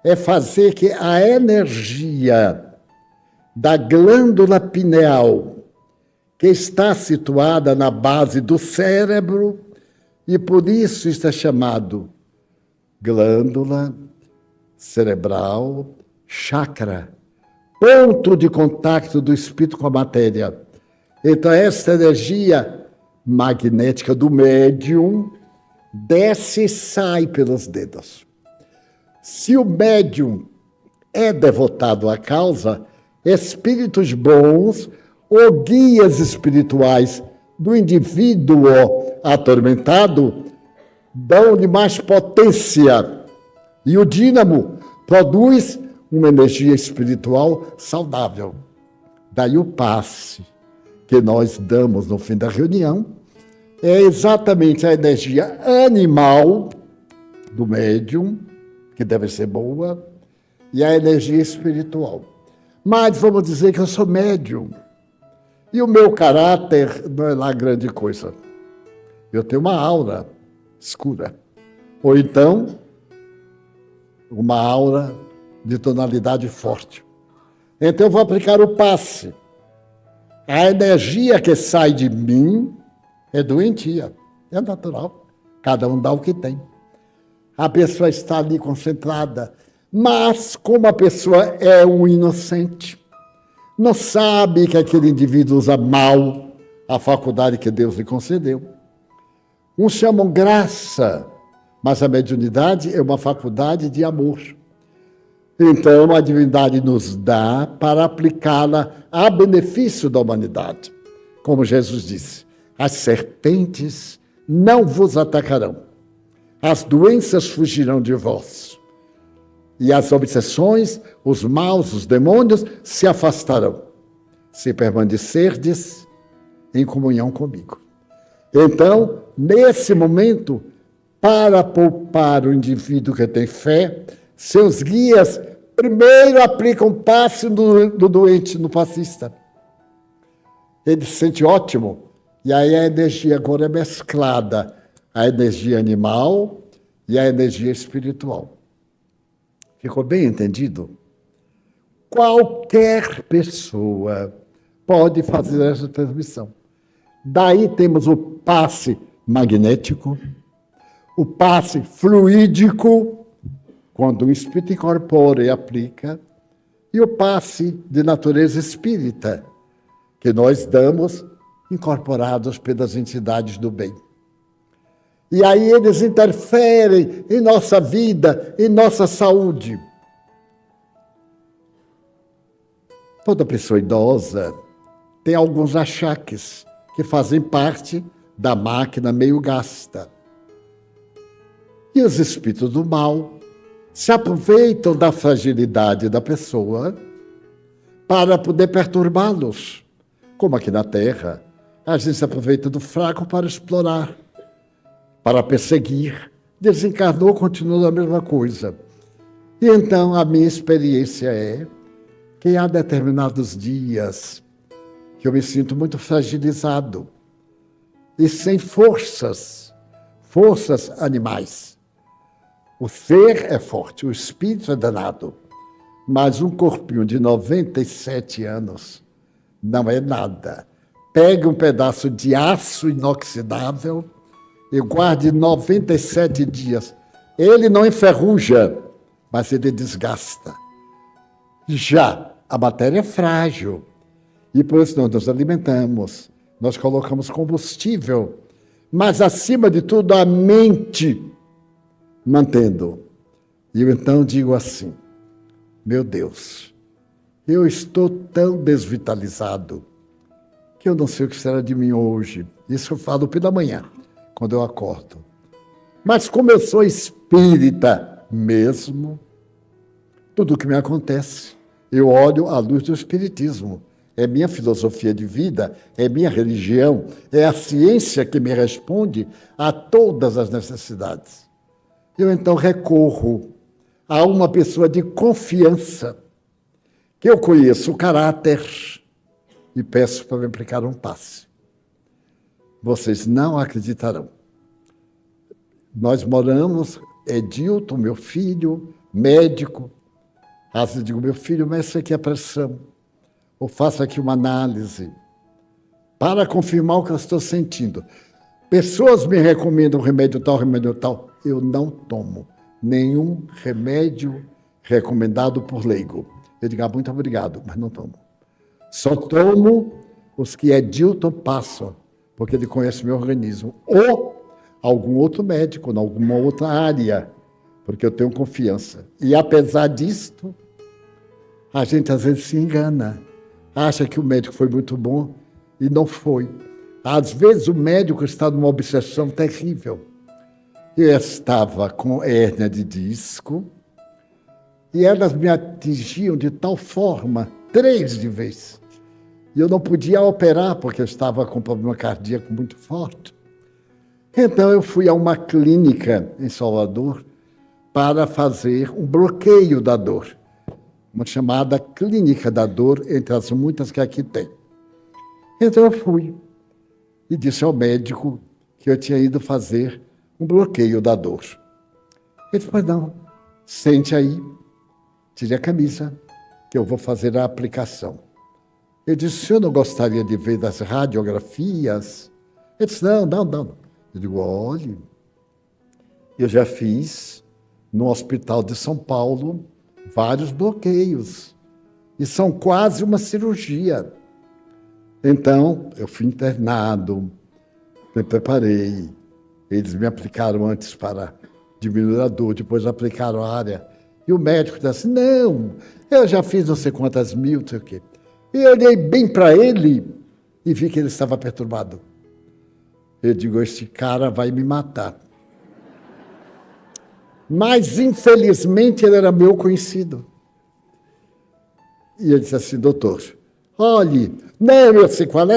é fazer que a energia da glândula pineal, que está situada na base do cérebro, e por isso está chamado glândula cerebral, chakra, ponto de contato do espírito com a matéria. Então, essa energia magnética do médium desce e sai pelos dedos. Se o médium é devotado à causa, espíritos bons ou guias espirituais do indivíduo atormentado dão-lhe mais potência. E o dínamo produz uma energia espiritual saudável. Daí o passe que nós damos no fim da reunião é exatamente a energia animal do médium, que deve ser boa, e a energia espiritual. Mas vamos dizer que eu sou médium, e o meu caráter não é lá grande coisa. Eu tenho uma aura escura. Ou então, uma aura de tonalidade forte. Então eu vou aplicar o passe. A energia que sai de mim é doentia, é natural. Cada um dá o que tem. A pessoa está ali concentrada, mas como a pessoa é um inocente, não sabe que aquele indivíduo usa mal a faculdade que Deus lhe concedeu. Uns chamam graça, mas a mediunidade é uma faculdade de amor. Então, a divindade nos dá para aplicá-la a benefício da humanidade. Como Jesus disse, as serpentes não vos atacarão, as doenças fugirão de vós, e as obsessões, os maus, os demônios se afastarão, se permanecerdes em comunhão comigo. Então, nesse momento, para poupar o indivíduo que tem fé, seus guias primeiro aplicam passe no doente, no passista. Ele se sente ótimo, e aí a energia agora é mesclada, a energia animal e a energia espiritual. Ficou bem entendido? Qualquer pessoa pode fazer essa transmissão. Daí temos o passe magnético, o passe fluídico, quando o espírito incorpora e aplica, e o passe de natureza espírita, que nós damos incorporados pelas entidades do bem. E aí eles interferem em nossa vida, em nossa saúde. Toda pessoa idosa tem alguns achaques que fazem parte da máquina meio gasta. E os espíritos do mal se aproveitam da fragilidade da pessoa para poder perturbá-los. Como aqui na Terra, a gente se aproveita do fraco para explorar, para perseguir. Desencarnou, continua a mesma coisa. E então a minha experiência é que há determinados dias que eu me sinto muito fragilizado e sem forças animais. O ser é forte, o espírito é danado, mas um corpinho de 97 anos não é nada. Pegue um pedaço de aço inoxidável e guarde 97 dias. Ele não enferruja, mas ele desgasta. Já a matéria é frágil, e por isso nós nos alimentamos, nós colocamos combustível, mas acima de tudo a mente mantendo. E eu então digo assim, meu Deus, eu estou tão desvitalizado que eu não sei o que será de mim hoje. Isso eu falo pela manhã, quando eu acordo. Mas como eu sou espírita mesmo, tudo o que me acontece, eu olho à luz do espiritismo. É minha filosofia de vida, é minha religião, é a ciência que me responde a todas as necessidades. Eu então recorro a uma pessoa de confiança, que eu conheço o caráter, e peço para me aplicar um passe. Vocês não acreditarão. Nós moramos, Edilton, meu filho, médico. Às vezes eu digo, meu filho, meça aqui a pressão, ou faça aqui uma análise, para confirmar o que eu estou sentindo. Pessoas me recomendam remédio tal. Eu não tomo nenhum remédio recomendado por leigo. Eu digo, muito obrigado, mas não tomo. Só tomo os que Edilton passa, porque ele conhece meu organismo. Ou algum outro médico, em alguma outra área, porque eu tenho confiança. E apesar disto, a gente às vezes se engana. Acha que o médico foi muito bom e não foi. Às vezes o médico está numa obsessão terrível. Eu estava com hérnia de disco e elas me atingiam de tal forma, 3 de vez. E eu não podia operar porque eu estava com problema cardíaco muito forte. Então eu fui a uma clínica em Salvador para fazer um bloqueio da dor. Uma chamada clínica da dor, entre as muitas que aqui tem. Então eu fui e disse ao médico que eu tinha ido fazer um bloqueio da dor. Ele disse, mas não, sente aí, tire a camisa, que eu vou fazer a aplicação. Ele disse, o senhor não gostaria de ver das radiografias? Ele disse, não. Eu digo, olhe, eu já fiz no Hospital de São Paulo vários bloqueios, e são quase uma cirurgia. Então, eu fui internado, me preparei, eles me aplicaram antes para diminuir a dor, depois aplicaram a área. E o médico disse assim, não, eu já fiz não sei quantas mil, não sei o quê. E eu olhei bem para ele e vi que ele estava perturbado. Eu digo, este cara vai me matar. Mas, infelizmente, ele era meu conhecido. E ele disse assim, doutor, olhe, não, eu sei qual é,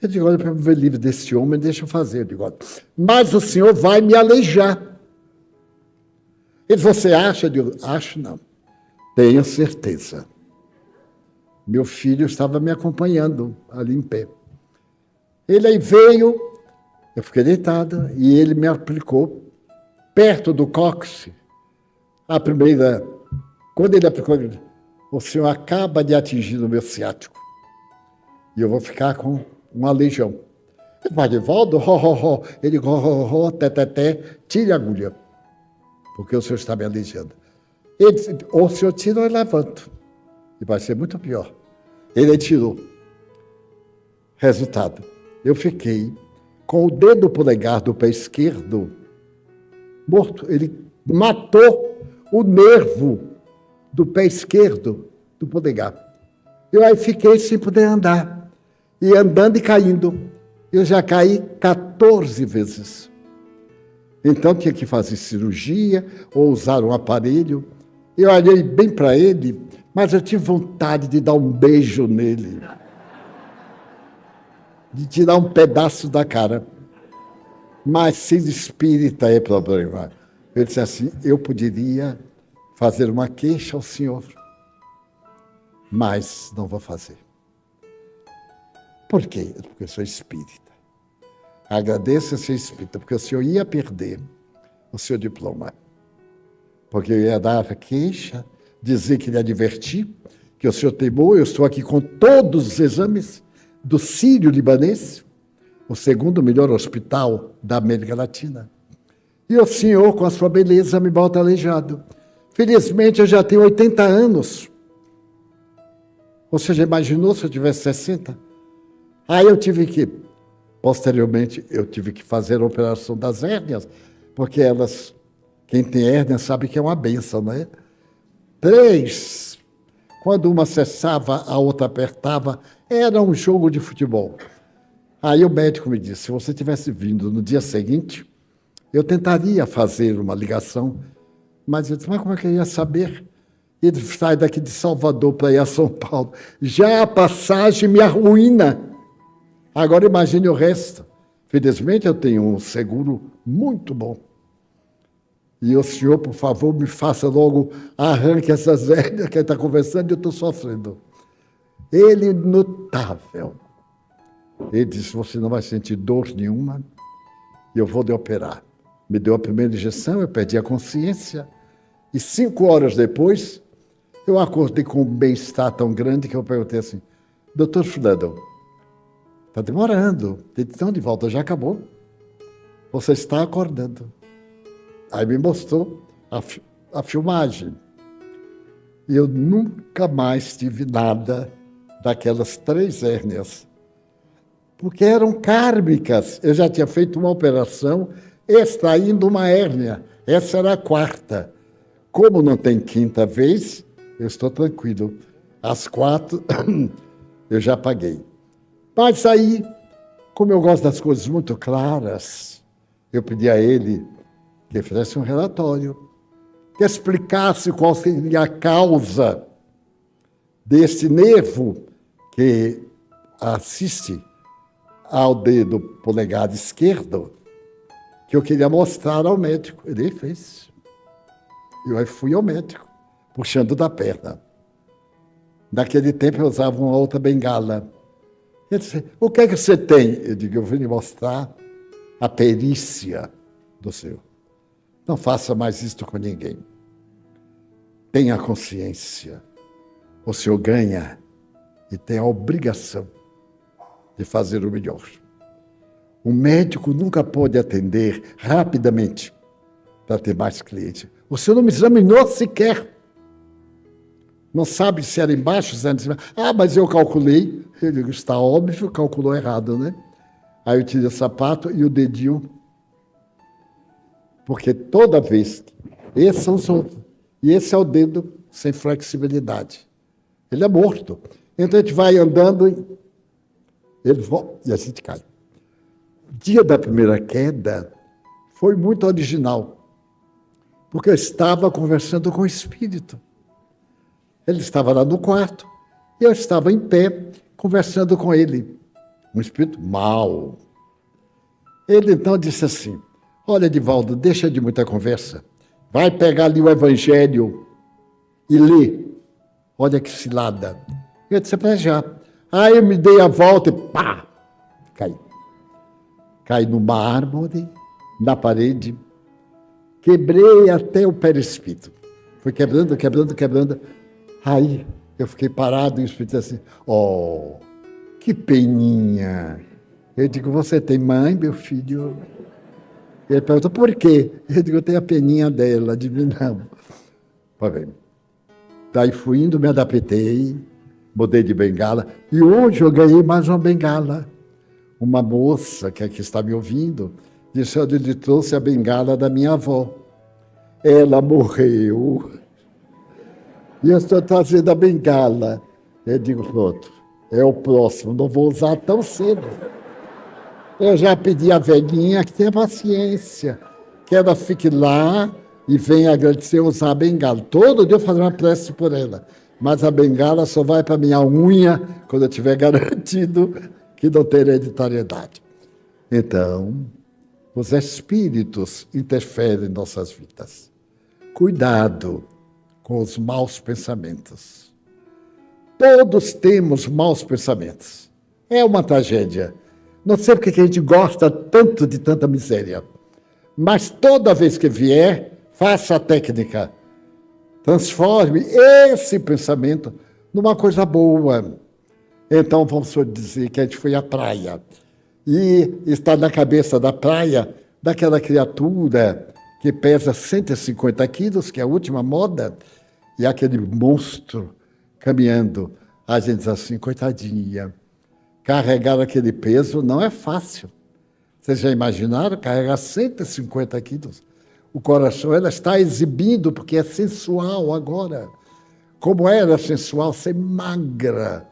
Eu digo, olha, para ver livre desse homem, deixa eu fazer. Eu digo, olha, mas o senhor vai me aleijar. Ele disse, você acha? Eu digo, acho não. Tenho certeza. Meu filho estava me acompanhando ali em pé. Ele aí veio, eu fiquei deitado, e ele me aplicou perto do cóccix. A primeira, quando ele aplicou, ele disse, o senhor acaba de atingir o meu ciático. E eu vou ficar com uma legião. Ele vai de volta, ele tire a agulha, porque o senhor está me alijando. Ele disse, ou o senhor tira ou eu levanto. E vai ser muito pior. Ele tirou. Resultado, eu fiquei com o dedo polegar do pé esquerdo morto. Ele matou o nervo do pé esquerdo do polegar. Eu aí fiquei sem poder andar. E andando e caindo. Eu já caí 14 vezes. Então tinha que fazer cirurgia ou usar um aparelho. Eu olhei bem para ele, mas eu tive vontade de dar um beijo nele. De tirar um pedaço da cara. Mas ser espírita é problema. Eu disse assim, eu poderia fazer uma queixa ao senhor, mas não vou fazer. Por quê? Porque eu sou espírita. Agradeço a ser espírita, porque o senhor ia perder o seu diploma. Porque eu ia dar a queixa, dizer que lhe adverti, que o senhor teimou, eu estou aqui com todos os exames do Sírio-Libanês, o segundo melhor hospital da América Latina. E o senhor, com a sua beleza, me bota aleijado. Felizmente, eu já tenho 80 anos. Você já imaginou se eu tivesse 60? Aí eu tive que, posteriormente, eu tive que fazer a operação das hérnias, porque elas, quem tem hérnia sabe que é uma benção, não é? 3, quando uma cessava, a outra apertava, era um jogo de futebol. Aí o médico me disse, se você tivesse vindo no dia seguinte, eu tentaria fazer uma ligação, mas eu disse, mas como é que eu ia saber? Ele sai daqui de Salvador para ir a São Paulo. Já a passagem me arruína. Agora imagine o resto. Felizmente eu tenho um seguro muito bom. E o senhor, por favor, me faça logo, arranque essas hérnias que ele está conversando e eu estou sofrendo. Ele, notável. Ele disse, você não vai sentir dor nenhuma e eu vou lhe operar. Me deu a primeira injeção, eu perdi a consciência. E 5 horas depois, eu acordei com um bem-estar tão grande que eu perguntei assim, doutor Fulano, está demorando, então de volta já acabou. Você está acordando. Aí me mostrou a filmagem. E eu nunca mais tive nada daquelas 3 hérnias. Porque eram kármicas. Eu já tinha feito uma operação extraindo uma hérnia. Essa era a 4ª. Como não tem 5ª vez, eu estou tranquilo. As 4 eu já paguei. Mas aí, como eu gosto das coisas muito claras, eu pedi a ele que fizesse um relatório, que explicasse qual seria a causa desse nervo que assiste ao dedo polegar esquerdo, que eu queria mostrar ao médico. Ele fez. Eu aí fui ao médico, puxando da perna. Naquele tempo eu usava uma outra bengala. Ele disse, o que é que você tem? Eu digo, eu vim lhe mostrar a perícia do senhor. Não faça mais isto com ninguém. Tenha consciência. O senhor ganha e tem a obrigação de fazer o melhor. O médico nunca pode atender rapidamente para ter mais clientes. O senhor não me examinou sequer. Não sabe se era embaixo, se era em cima. Ah, mas eu calculei. Eu digo, está óbvio, calculou errado, né? Aí eu tirei o sapato e o dedinho. Porque toda vez, esses são os outros. E esse é o dedo sem flexibilidade. Ele é morto. Então a gente vai andando e a gente cai. O dia da primeira queda foi muito original, porque eu estava conversando com o espírito. Ele estava lá no quarto e eu estava em pé conversando com ele. Um espírito mau. Ele então disse assim, olha, Edivaldo, deixa de muita conversa. Vai pegar ali o Evangelho e lê. Olha que cilada. Eu disse para já. Aí eu me dei a volta e pá! Caí. Caí no mármore, na parede. Quebrei até o perispírito. Fui quebrando, quebrando, quebrando. Aí eu fiquei parado e o espírito disse assim, oh, que peninha. Eu digo, você tem mãe, meu filho? Ele perguntou, por quê? Eu digo, eu tenho a peninha dela, de mim não. Tá bem. Daí fui indo, me adaptei, mudei de bengala. E hoje eu ganhei mais uma bengala. Uma moça que aqui está me ouvindo, disse, eu lhe trouxe a bengala da minha avó. Ela morreu. E eu estou trazendo a bengala. Eu digo, pronto, é o próximo, não vou usar tão cedo. Eu já pedi à velhinha que tenha paciência, que ela fique lá e venha agradecer usar a bengala. Todo dia eu faço uma prece por ela, mas a bengala só vai para minha unha quando eu tiver garantido que não tem hereditariedade. Então, os espíritos interferem em nossas vidas. Cuidado com os maus pensamentos. Todos temos maus pensamentos. É uma tragédia. Não sei porque a gente gosta tanto de tanta miséria. Mas toda vez que vier, faça a técnica. Transforme esse pensamento numa coisa boa. Então, vamos dizer que a gente foi à praia. E está na cabeça da praia daquela criatura que pesa 150 quilos, que é a última moda, e aquele monstro caminhando. A gente diz assim, coitadinha. Carregar aquele peso não é fácil. Vocês já imaginaram carregar 150 quilos? O coração, ela está exibindo, porque é sensual agora. Como era sensual ser magra.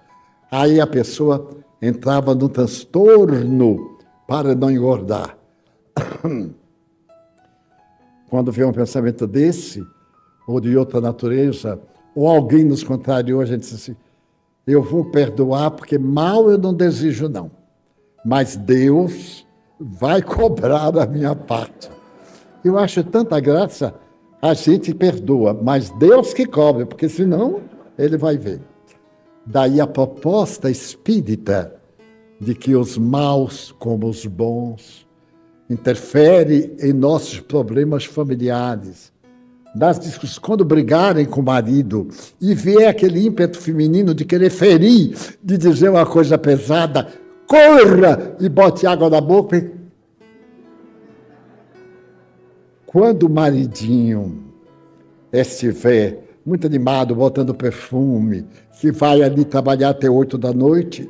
Aí a pessoa entrava num transtorno para não engordar. Quando vê um pensamento desse, ou de outra natureza, ou alguém nos contrariou, a gente diz assim, eu vou perdoar, porque mal eu não desejo, não. Mas Deus vai cobrar a minha parte. Eu acho tanta graça, a gente perdoa, mas Deus que cobra, porque senão ele vai ver. Daí a proposta espírita de que os maus, como os bons, interferem em nossos problemas familiares. Das discussões, quando brigarem com o marido e vier aquele ímpeto feminino de querer ferir, de dizer uma coisa pesada, corra e bote água na boca. Quando o maridinho estiver muito animado, botando perfume, que vai ali trabalhar até 8 da noite,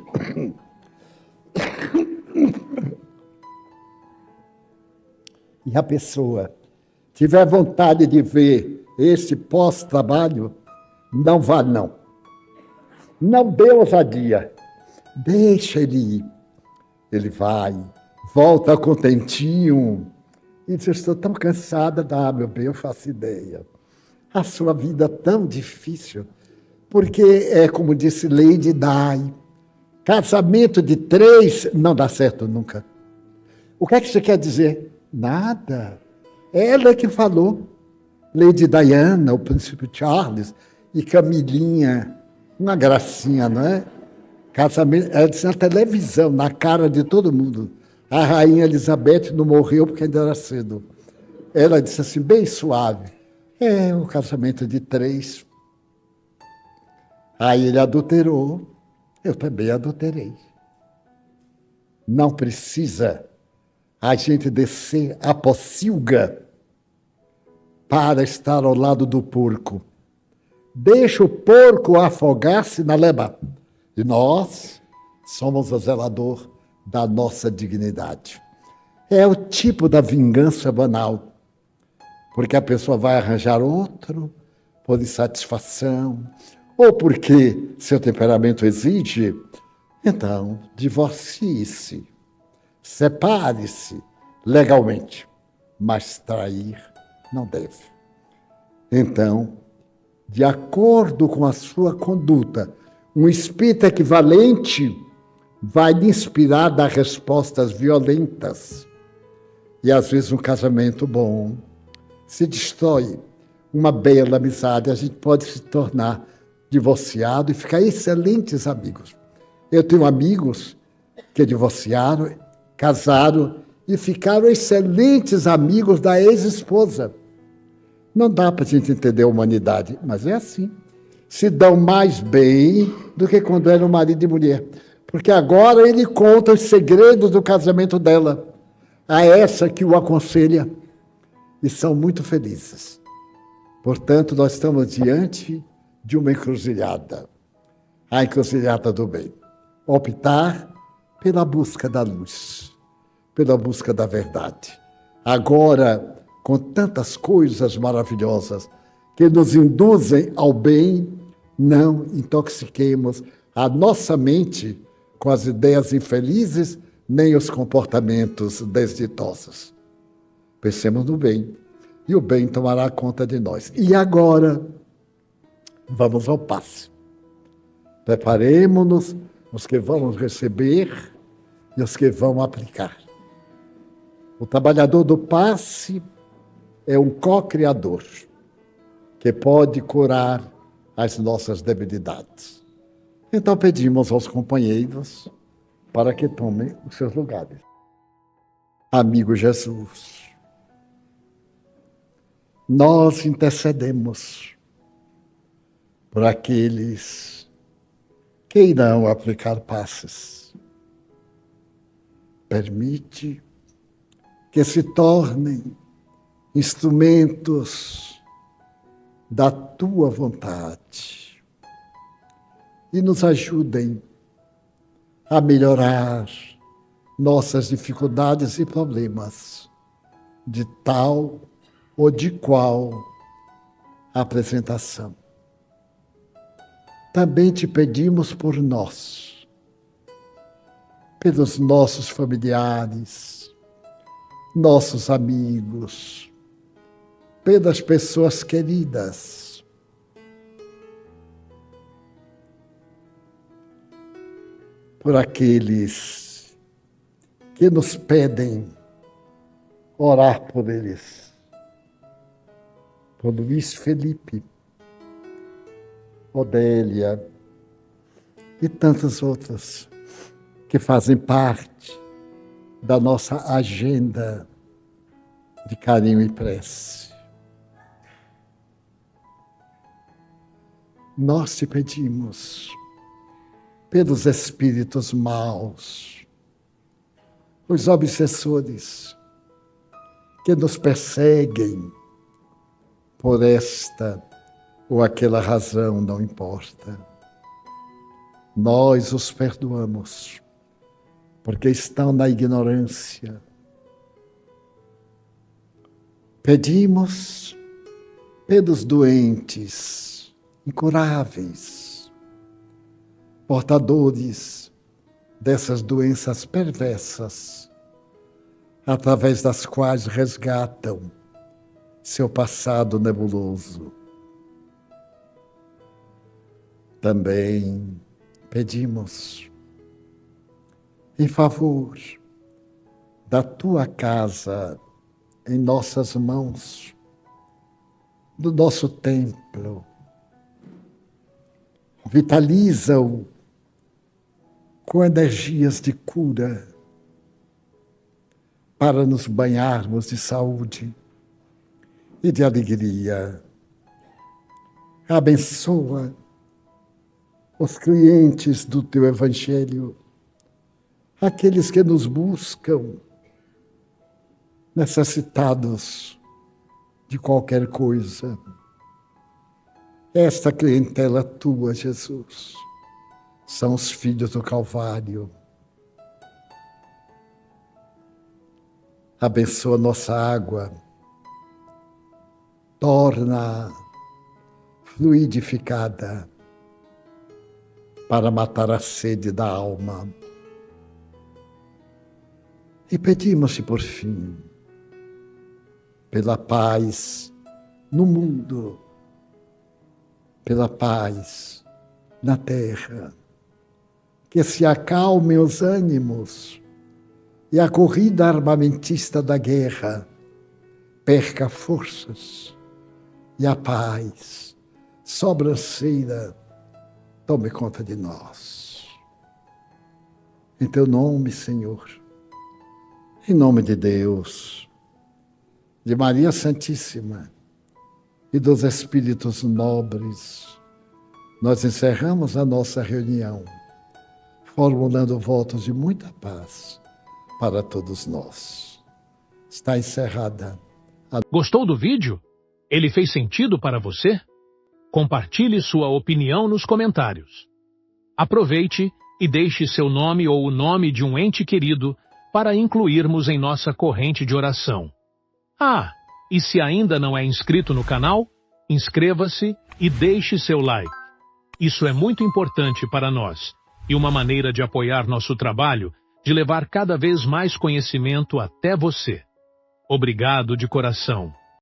e a pessoa tiver vontade de ver esse pós-trabalho, não vá, não. Não dê ousadia. Deixa ele ir. Ele vai, volta contentinho. E diz, estou tão cansada. Meu bem, eu faço ideia. A sua vida é tão difícil, porque é como disse Lady Di, casamento de 3 não dá certo nunca. O que é que você quer dizer? Nada. Ela que falou. Lady Diana, o príncipe Charles e Camilinha, uma gracinha, não é? Casamento, ela disse na televisão, na cara de todo mundo. A rainha Elizabeth não morreu porque ainda era cedo. Ela disse assim, bem suave, é um casamento de 3. Aí ele adulterou, eu também adulterei. Não precisa a gente descer a pocilga para estar ao lado do porco. Deixa o porco afogar-se na lama. E nós somos o zelador da nossa dignidade. É o tipo da vingança banal, porque a pessoa vai arranjar outro por insatisfação, ou porque seu temperamento exige. Então, divorcie-se, separe-se legalmente, mas trair não deve. Então, de acordo com a sua conduta, um espírito equivalente vai lhe inspirar a dar respostas violentas. E às vezes um casamento bom se destrói. Uma bela amizade, a gente pode se tornar divorciado e ficar excelentes amigos. Eu tenho amigos que divorciaram, casaram e ficaram excelentes amigos da ex-esposa. Não dá para a gente entender a humanidade, mas é assim. Se dão mais bem do que quando eram marido e mulher. Porque agora ele conta os segredos do casamento dela a essa que o aconselha. E são muito felizes. Portanto, nós estamos diante de uma encruzilhada. A encruzilhada do bem. Optar pela busca da luz, pela busca da verdade. Agora, com tantas coisas maravilhosas que nos induzem ao bem, não intoxiquemos a nossa mente com as ideias infelizes, nem os comportamentos desditosos. Pensemos no bem, e o bem tomará conta de nós. E agora, vamos ao passe. Preparemo-nos, os que vamos receber e os que vão aplicar. O trabalhador do passe é um co-criador que pode curar as nossas debilidades. Então pedimos aos companheiros para que tomem os seus lugares. Amigo Jesus, nós intercedemos por aqueles que irão aplicar passes. Permite que se tornem instrumentos da tua vontade e nos ajudem a melhorar nossas dificuldades e problemas de tal ou de qual apresentação. Também te pedimos por nós, pelos nossos familiares, nossos amigos, pelas pessoas queridas. Por aqueles que nos pedem orar por eles. Por Luiz Felipe, Odélia e tantas outras que fazem parte da nossa agenda de carinho e prece. Nós te pedimos pelos espíritos maus, os obsessores que nos perseguem por esta ou aquela razão, não importa. Nós os perdoamos, porque estão na ignorância. Pedimos pelos doentes, incuráveis, portadores dessas doenças perversas, através das quais resgatam seu passado nebuloso. Também pedimos em favor da tua casa em nossas mãos, do nosso templo. Vitaliza-o com energias de cura para nos banharmos de saúde, e de alegria. Abençoa os clientes do teu Evangelho, aqueles que nos buscam, necessitados de qualquer coisa. Esta clientela tua, Jesus, são os filhos do Calvário. Abençoa nossa água, torna fluidificada para matar a sede da alma. E pedimos-te, por fim, pela paz no mundo, pela paz na terra, que se acalmem os ânimos e a corrida armamentista da guerra perca forças e a paz sobranceira tome conta de nós. Em teu nome, Senhor, em nome de Deus, de Maria Santíssima e dos Espíritos nobres, nós encerramos a nossa reunião, formulando votos de muita paz para todos nós. Está encerrada. Gostou do vídeo? Ele fez sentido para você? Compartilhe sua opinião nos comentários. Aproveite e deixe seu nome ou o nome de um ente querido para incluirmos em nossa corrente de oração. Ah, e se ainda não é inscrito no canal, inscreva-se e deixe seu like. Isso é muito importante para nós e uma maneira de apoiar nosso trabalho de levar cada vez mais conhecimento até você. Obrigado de coração.